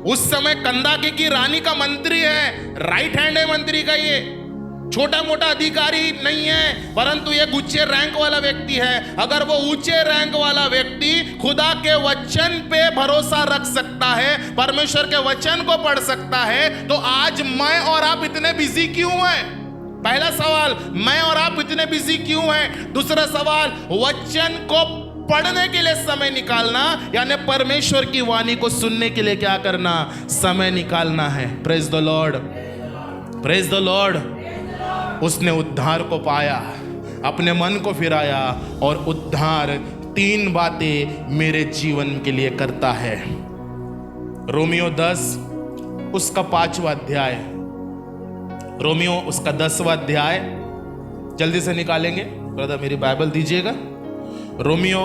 A: उस समय कंदाके की रानी का मंत्री है, राइट हैंड है मंत्री का, ये छोटा मोटा अधिकारी नहीं है, परंतु एक ऊंचे रैंक वाला व्यक्ति है। अगर वो ऊंचे रैंक वाला व्यक्ति खुदा के वचन पे भरोसा रख सकता है, परमेश्वर के वचन को पढ़ सकता है, तो आज मैं और आप इतने बिजी क्यों हैं? पहला सवाल, मैं और आप इतने बिजी क्यों हैं? दूसरा सवाल, वचन को पढ़ने के लिए समय निकालना, यानी परमेश्वर की वाणी को सुनने के लिए क्या करना? समय निकालना है। Praise the Lord, praise the Lord. उसने उद्धार को पाया, अपने मन को फिराया, और उद्धार 3 बातें मेरे जीवन के लिए करता है। रोमियो 10 उसका 5वां अध्याय, रोमियो उसका 10वां अध्याय, जल्दी से निकालेंगे ब्रदर, मेरी बाइबल दीजिएगा। रोमियो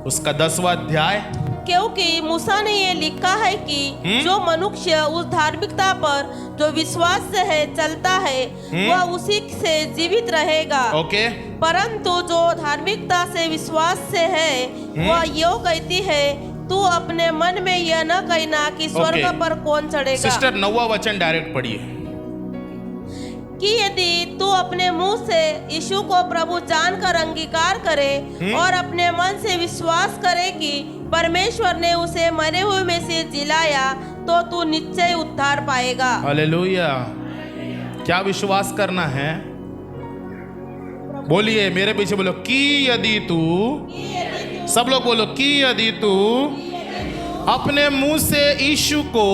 A: उसका 10वां अध्याय।
B: क्योंकि मूसा ने ये लिखा है कि जो मनुष्य उस धार्मिकता पर जो विश्वास से है चलता है, वह उसी से जीवित रहेगा।
A: ओके।
B: परंतु जो धार्मिकता से विश्वास से है, वह यो कहती है, तू अपने मन में यह न कहना कि स्वर्ग पर कौन चढ़ेगा।
A: सिस्टर 9वां वचन डायरेक्ट पढ़िए।
B: कि यदि तू अपने मुंह से यीशु को प्रभु जानकर अंगीकार करे और अपने मन से विश्वास करे कि परमेश्वर ने उसे मरे हुए में से जिलाया, तो तू निश्चय उद्धार पाएगा। हालेलुया।
A: क्या विश्वास करना है? बोलिए, मेरे पीछे बोलो, कि यदि तू, सब लोग बोलो, कि यदि तू अपने मुंह से यीशु को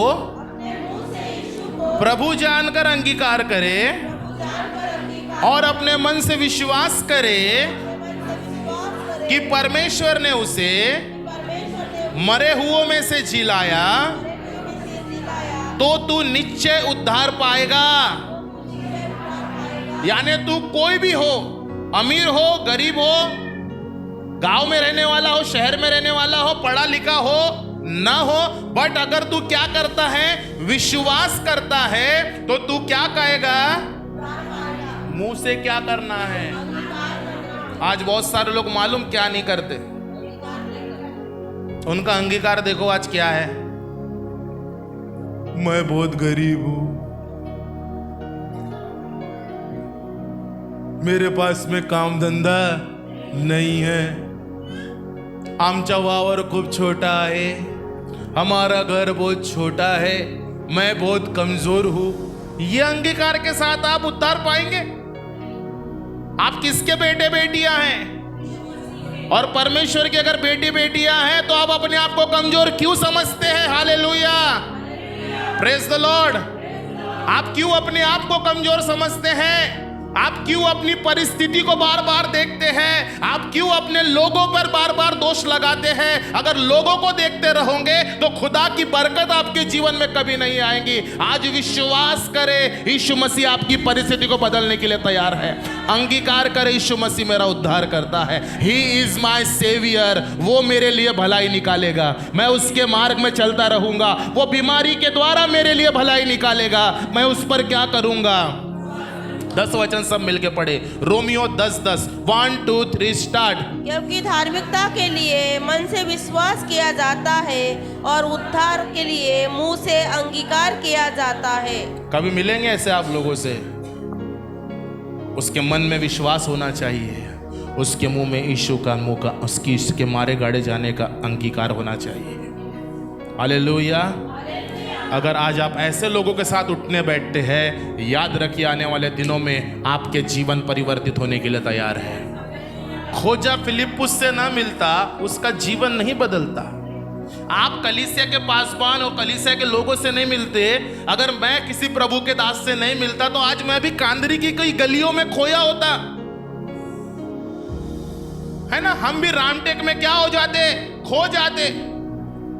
A: प्रभु जानकर अंगीकार करे और अपने मन से विश्वास करे कि परमेश्वर ने उसे मरे हुओं में से जिलाया, तो तू निश्चय उद्धार पाएगा। यानी तू कोई भी हो, अमीर हो, गरीब हो, गांव में रहने वाला हो, शहर में रहने वाला हो, पढ़ा लिखा हो ना हो, बट अगर तू क्या करता है? विश्वास करता है, तो तू क्या कहेगा? मुंह से क्या करना है? आज बहुत सारे लोग मालूम क्या नहीं करते, उनका अंगीकार देखो आज क्या है? मैं बहुत गरीब हूं, मेरे पास में काम धंधा नहीं है, आमचा वावर खूब छोटा है, हमारा घर बहुत छोटा है, मैं बहुत कमजोर हूं। ये अंगीकार के साथ आप उद्धार पाएंगे? आप किसके बेटे बेटियां हैं? और परमेश्वर की अगर बेटी बेटियां हैं, तो आप अपने आप को कमजोर क्यों समझते हैं? Hallelujah, praise the Lord. आप क्यों अपने आप को कमजोर समझते हैं? आप क्यों अपनी परिस्थिति को बार बार देखते हैं? आप क्यों अपने लोगों पर बार बार दोष लगाते हैं? अगर लोगों को देखते रहोगे तो खुदा की बरकत आपके जीवन में कभी नहीं आएगी। आज विश्वास करें, यीशु मसीह आपकी परिस्थिति को बदलने के लिए तैयार है। अंगीकार करें, यीशु मसीह मेरा उद्धार करता है, ही इज माई सेवियर, वो मेरे लिए भलाई निकालेगा, मैं उसके मार्ग में चलता रहूंगा, वो बीमारी के द्वारा मेरे लिए भलाई निकालेगा, मैं उस पर क्या करूंगा? 10 वचन सब मिलके पढ़े। Romeo 10:10, 1 2 3 start.
B: क्योंकि धार्मिकता के लिए मन से विश्वास किया जाता है और उद्धार के लिए मुंह से अंगीकार किया जाता है।
A: कभी मिलेंगे ऐसे आप लोगों से? उसके मन में विश्वास होना चाहिए, उसके मुंह में यीशु का मुंह का उसके मारे गाड़े जाने का अंगीकार होना चाहिए। हालेलुया। अगर आज आप ऐसे लोगों के साथ उठने बैठते हैं, याद रखिए आने वाले दिनों में आपके जीवन परिवर्तित होने के लिए तैयार है। खोजा फिलिप्पुस से ना मिलता, उसका जीवन नहीं बदलता। आप कलीसिया के पासवान और कलीसिया के लोगों से नहीं मिलते, अगर मैं किसी प्रभु के दास से नहीं मिलता, तो आज मैं भी कांदरी की कई गलियों में खोया होता, है ना? हम भी रामटेक में क्या हो जाते? खो जाते।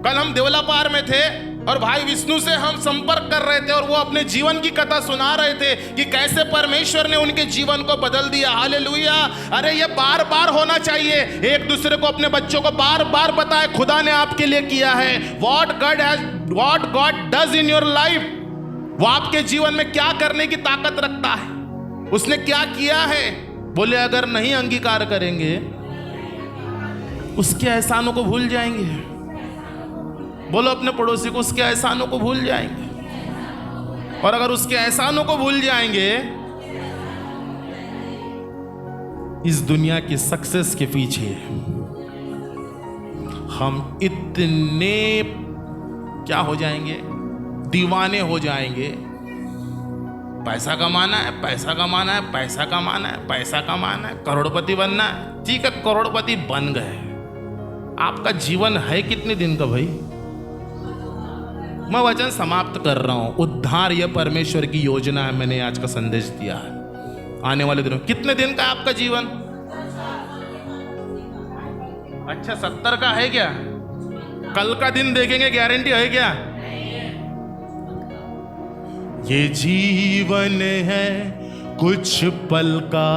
A: कल हम देवलापार में थे और भाई विष्णु से हम संपर्क कर रहे थे और वो अपने जीवन की कथा सुना रहे थे कि कैसे परमेश्वर ने उनके जीवन को बदल दिया। हालेलुया। अरे ये बार बार होना चाहिए। एक दूसरे को, अपने बच्चों को बार बार बताए खुदा ने आपके लिए किया है, what God does in your life. वो आपके जीवन में क्या करने की ताकत रखता है, उसने क्या किया है। बोले अगर नहीं अंगीकार करेंगे, उसके एहसानों को भूल जाएंगे। बोलो अपने पड़ोसी को, उसके एहसानों को भूल जाएंगे। और अगर उसके एहसानों को भूल जाएंगे, इस दुनिया की सक्सेस के पीछे हम इतने क्या हो जाएंगे, दीवाने हो जाएंगे। पैसा कमाना है, पैसा कमाना है, पैसा कमाना है, पैसा कमाना है, करोड़पति बनना है। ठीक है, करोड़पति बन गए, आपका जीवन है कितने दिन का भाई? मैं वचन समाप्त कर रहा हूं। उद्धार यह परमेश्वर की योजना है। मैंने आज का संदेश दिया है। आने वाले दिनों कितने दिन का आपका जीवन? अच्छा 70 का है क्या? कल का दिन देखेंगे, गारंटी है क्या? ये जीवन है कुछ पल का,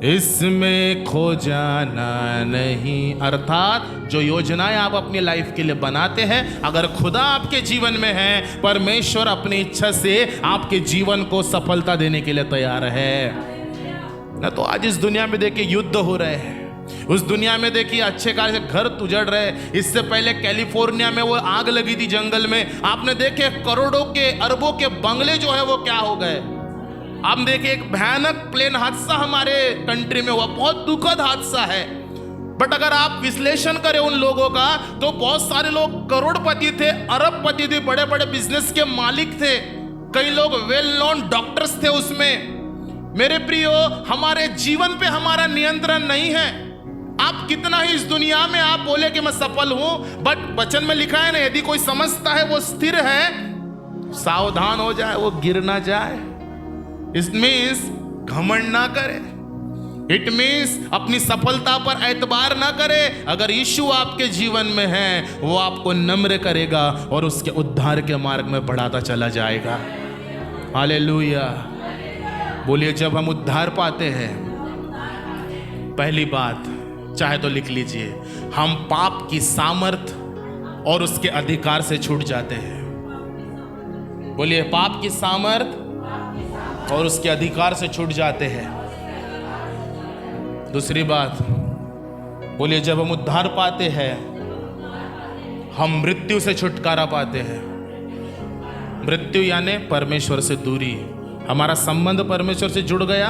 A: इसमें खो जाना नहीं। अर्थात जो योजनाएं आप अपनी लाइफ के लिए बनाते हैं, अगर खुदा आपके जीवन में है, परमेश्वर अपनी इच्छा से आपके जीवन को सफलता देने के लिए तैयार है ना। तो आज इस दुनिया में देखिए युद्ध हो रहे हैं, उस दुनिया में देखिए अच्छे कार्य से घर उजड़ रहे। इससे पहले कैलिफोर्निया में वो आग लगी थी जंगल में, आपने देखे करोड़ों के अरबों के बंगले जो है वो क्या हो गए। आप देखिए एक भयानक प्लेन हादसा हमारे कंट्री में हुआ, बहुत दुखद हादसा है। बट अगर आप विश्लेषण करें उन लोगों का, तो बहुत सारे लोग करोड़पति थे, अरबपति थे, बड़े बड़े बिजनेस के मालिक थे, कई लोग वेल नोन डॉक्टर्स थे उसमें। मेरे प्रियो, हमारे जीवन पे हमारा नियंत्रण नहीं है। आप कितना ही इस दुनिया में आप बोले कि मैं सफल हूं, बट वचन में लिखा है ना, यदि कोई समझता है वो स्थिर है, सावधान हो जाए वो गिर ना जाए। इट मीन्स घमंड ना करे, इट मीन्स अपनी सफलता पर एतबार ना करे। अगर यीशु आपके जीवन में है, वो आपको नम्र करेगा और उसके उद्धार के मार्ग में बढ़ाता चला जाएगा। हालेलुया। बोलिए, जब हम उद्धार पाते हैं, पहली बात चाहे तो लिख लीजिए, हम पाप की सामर्थ और उसके अधिकार से छूट जाते हैं। बोलिए, पाप की सामर्थ और उसके अधिकार से छूट जाते हैं। दूसरी बात बोलिए, जब हम उद्धार पाते हैं, हम मृत्यु से छुटकारा पाते हैं। मृत्यु यानी परमेश्वर से दूरी, हमारा संबंध परमेश्वर से जुड़ गया,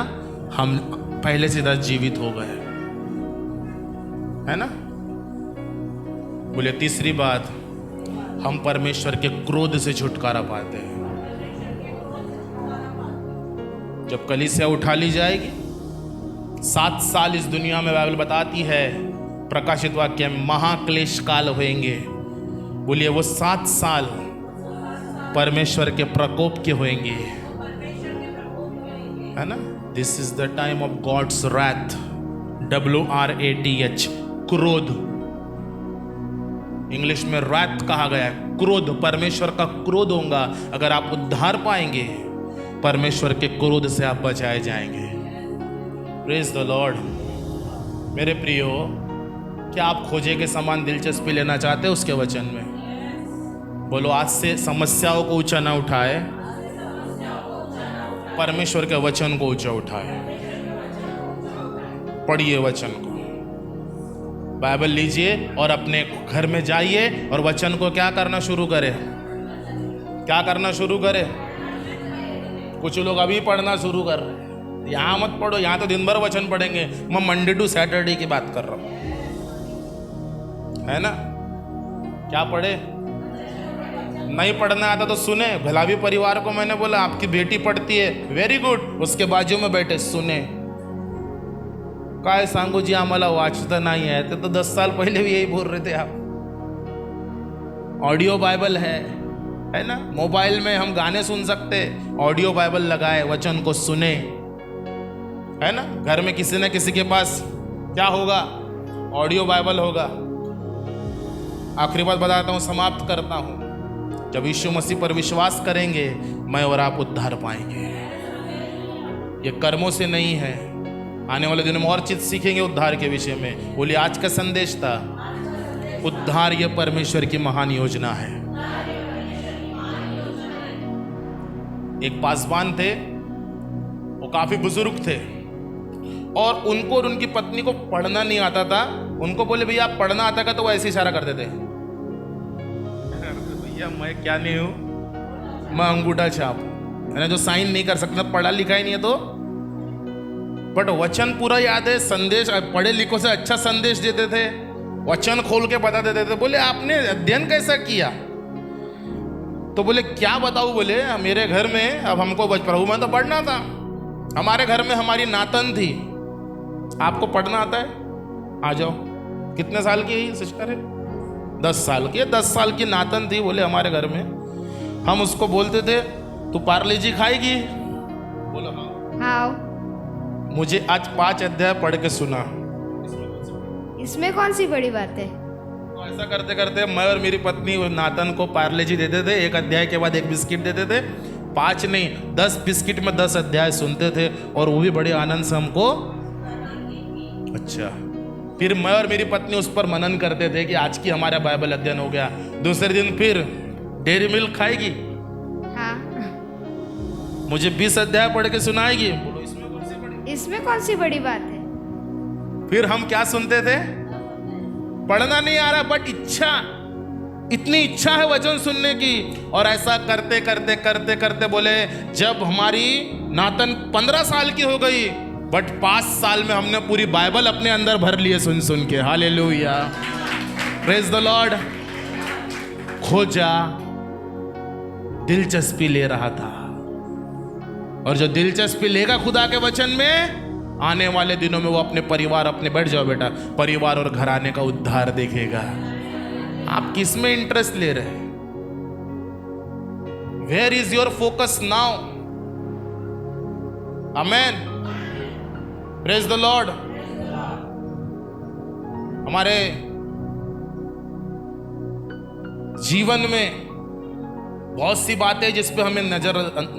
A: हम पहले से जीवित हो गए, है ना। बोले तीसरी बात, हम परमेश्वर के क्रोध से छुटकारा पाते हैं। जब कलीसिया उठा ली जाएगी, 7 साल इस दुनिया में बाइबल बताती है, प्रकाशित वाक्य में महाक्लेश काल होंगे। बोलिए, वो 7 साल परमेश्वर के प्रकोप के होंगे, है ना। This is the time of God's wrath, WRATH, क्रोध। इंग्लिश में रैथ कहा गया है, क्रोध, परमेश्वर का क्रोध होगा। अगर आप उद्धार पाएंगे, परमेश्वर के क्रोध से आप बचाए जाएंगे। Praise the Lord. मेरे प्रियो, क्या आप खोजे के समान दिलचस्पी लेना चाहते हैं उसके वचन में? बोलो, आज से समस्याओं को ऊंचा ना उठाए, परमेश्वर के वचन को ऊंचा उठाए। पढ़िए वचन को, बाइबल लीजिए और अपने घर में जाइए और वचन को क्या करना शुरू करें? क्या करना शुरू करें? कुछ लोग अभी पढ़ना शुरू कर रहे हैं। यहां मत पढ़ो, यहां तो दिन भर वचन पढ़ेंगे। मैं मंडे टू सैटरडे की बात कर रहा हूं, है ना। क्या पढ़े? नहीं पढ़ना आता तो सुने। भलावी परिवार को मैंने बोला, आपकी बेटी पढ़ती है, वेरी गुड, उसके बाजू में बैठे सुने। काय सांगू जी, आम्हाला वाचता नहीं है, तो 10 साल पहले भी यही बोल रहे थे आप। ऑडियो बाइबल है ना। मोबाइल में हम गाने सुन सकते, ऑडियो बाइबल लगाए, वचन को सुने, है ना। घर में किसी न किसी के पास क्या होगा? ऑडियो बाइबल होगा। आखिरी बात बताता हूं, समाप्त करता हूं। जब यीशु मसीह पर विश्वास करेंगे, मैं और आप उद्धार पाएंगे। ये कर्मों से नहीं है। आने वाले दिनों में और चीज सीखेंगे उद्धार के विषय में। बोलिए, आज का संदेश था, उद्धार ये परमेश्वर की महान योजना है। एक पासवान थे, वो काफी बुजुर्ग थे और उनको और उनकी पत्नी को पढ़ना नहीं आता था। उनको बोले भैया आप पढ़ना आता का, तो वो ऐसे इशारा करते थे, भैया मैं क्या नहीं हूं, मैं अंगूठा छाप, मैंने जो साइन नहीं कर सकता, पढ़ा लिखा ही नहीं है तो। बट वचन पूरा याद है, संदेश पढ़े लिखों से अच्छा संदेश देते थे, वचन खोल के बता देते थे। बोले आपने अध्ययन कैसा किया? तो बोले क्या बताऊं, बोले मेरे घर में अब हमको प्रभु में तो पढ़ना था, हमारे घर में हमारी नातन थी, आपको पढ़ना आता है, आ जाओ। कितने साल की है सिस्टर है? 10 साल की है। 10 साल की नातन थी, बोले हमारे घर में, हम उसको बोलते थे तू पार्ले जी खाएगी? बोला हाँ। मुझे आज 5 अध्याय पढ़ के सुना।
D: इसमें कौन सी बड़ी बात है?
A: तो ऐसा करते करते मैं और मेरी पत्नी नातन को पार्ले जी देते थे, एक अध्याय के बाद एक बिस्किट देते थे, 5 नहीं 10 बिस्किट में 10 अध्याय सुनते थे और वो भी बड़े आनंद से हमको। अच्छा, फिर मैं और मेरी पत्नी उस पर मनन करते थे कि आज की हमारा बाइबल अध्ययन हो गया। दूसरे दिन फिर डेयरी मिल्क खाएगी?
D: हाँ।
A: मुझे 20 अध्याय पढ़ के सुनाएगी? बोलो
D: इसमें कौन सी बड़ी बात है?
A: फिर हम क्या सुनते थे? पढ़ना नहीं आ रहा बट इच्छा, इतनी इच्छा है वचन सुनने की। और ऐसा करते करते करते करते बोले जब हमारी नातन 15 साल की हो गई, बट 5 साल में हमने पूरी बाइबल अपने अंदर भर लिए सुन सुन के। Hallelujah, praise the Lord. खोजा दिलचस्पी ले रहा था, और जो दिलचस्पी लेगा खुदा के वचन में, आने वाले दिनों में वो अपने परिवार, अपने, बैठ जाओ बेटा, परिवार और घराने का उद्धार देखेगा। आप किस में इंटरेस्ट ले रहे? Where is your focus now? Amen, praise the Lord. हमारे जीवन में बहुत सी बातें जिस पे हमें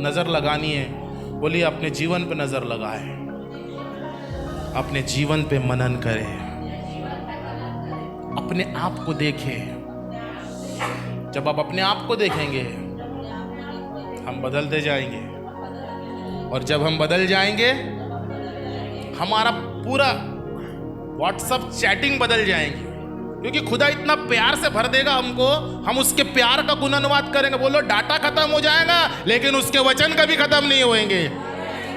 A: नजर लगानी है। बोलिए अपने जीवन पे नजर लगाए, अपने जीवन पे मनन करें, अपने आप को देखें। जब आप अपने आप को देखेंगे हम बदलते जाएंगे, और जब हम बदल जाएंगे हमारा पूरा व्हाट्सएप चैटिंग बदल जाएंगे, क्योंकि खुदा इतना प्यार से भर देगा हमको, हम उसके प्यार का गुणगान करेंगे। बोलो डाटा खत्म हो जाएगा लेकिन उसके वचन कभी खत्म नहीं होंगे।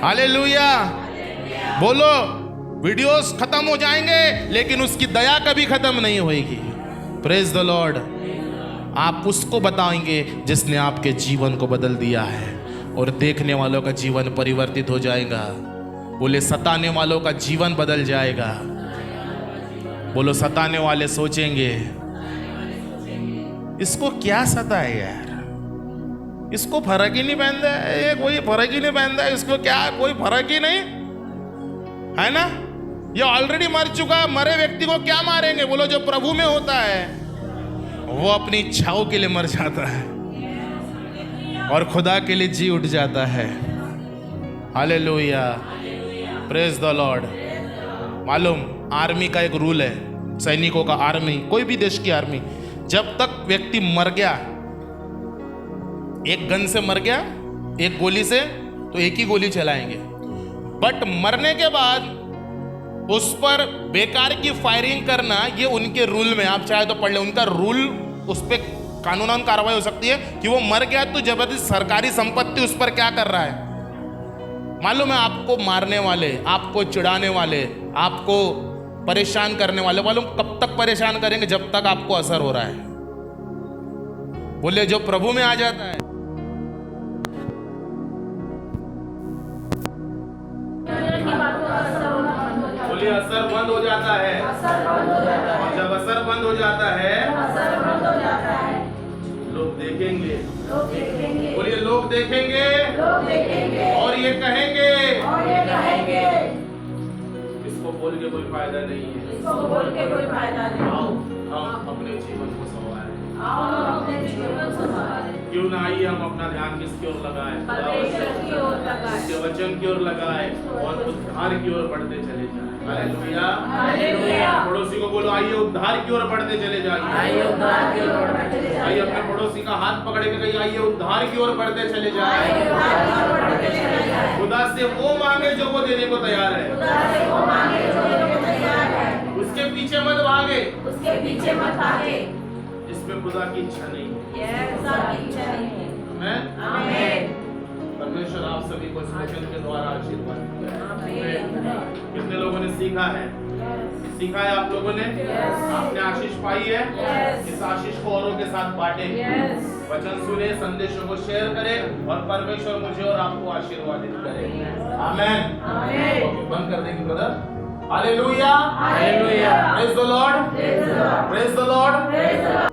A: हालेलुया, बोलो वीडियोस खत्म हो जाएंगे लेकिन उसकी दया कभी खत्म नहीं होगी। Praise the Lord. आप उसको बताएंगे जिसने आपके जीवन को बदल दिया है, और देखने वालों का जीवन परिवर्तित हो जाएगा। बोले सताने वालों का जीवन बदल जाएगा। बोलो सताने वाले सोचेंगे इसको क्या सताए यार, इसको फर्क ही नहीं पहनता है, ये कोई फर्क ही नहीं पहनता है, इसको क्या कोई फर्क ही नहीं है ना, ये ऑलरेडी मर चुका। मरे व्यक्ति को क्या मारेंगे? बोलो जो प्रभु में होता है वो अपनी इच्छाओं के लिए मर जाता है और खुदा के लिए जी उठ जाता है। Hallelujah, praise the Lord. मालूम आर्मी का एक रूल है, सैनिकों का, आर्मी, कोई भी देश की आर्मी, जब तक व्यक्ति मर गया, एक गन से मर गया, एक गोली से, तो एक ही गोली चलाएंगे। बट मरने के बाद उस पर बेकार की फायरिंग करना, ये उनके रूल में, आप चाहे तो पढ़ ले, उनका रूल, उस पर कानूनन कार्रवाई हो सकती है कि वो मर गया तो जबरदस्ती सरकारी संपत्ति उस पर क्या कर रहा है। मालूम है आपको मारने वाले, आपको चिढ़ाने वाले, आपको परेशान करने वाले, मालूम कब तक परेशान करेंगे? जब तक आपको असर हो रहा है। बोले जो प्रभु में आ जाता है, बोलिए असर बंद हो जाता है, और जब असर बंद हो जाता है लोग देखेंगे, बोलिए लोग देखेंगे और ये कहेंगे इसको बोल के कोई फायदा नहीं है, आओ हम अपने जीवन को संवारें। क्यों ना आइए हम अपना ध्यान किसकी ओर लगाएं? उसके वचन की ओर लगाएं और उद्धार की ओर बढ़ते चले जाएं। Hallelujah hallelujah. पड़ोसी को बोलो आइए उद्धार की ओर बढ़ते चले जाइए। आइए उद्धार की ओर बढ़ते चले जाइए। आइए अपने पड़ोसी का हाथ पकड़ के कहिए आइए उद्धार की ओर बढ़ते चले जाइए। खुदा से वो मांगे जो वो देने को तैयार है। उसके पीछे मत भागे। इसमें खुदा की इच्छा नहीं है। आमीन। परमेश्वर आप सभी को इस वचन के द्वारा आशीर्वाद दे। कितने लोगों ने सीखा है? सीखा है आप लोगों ने? आपने आशीष पाई है? इस आशीष को औरों के साथ बांटें। वचन सुने, संदेशों को शेयर करें और परमेश्वर मुझे और आपको आशीर्वादित करे। आमीन। बंद कर देंगे brother. Hallelujah hallelujah. Praise the Lord, praise the Lord.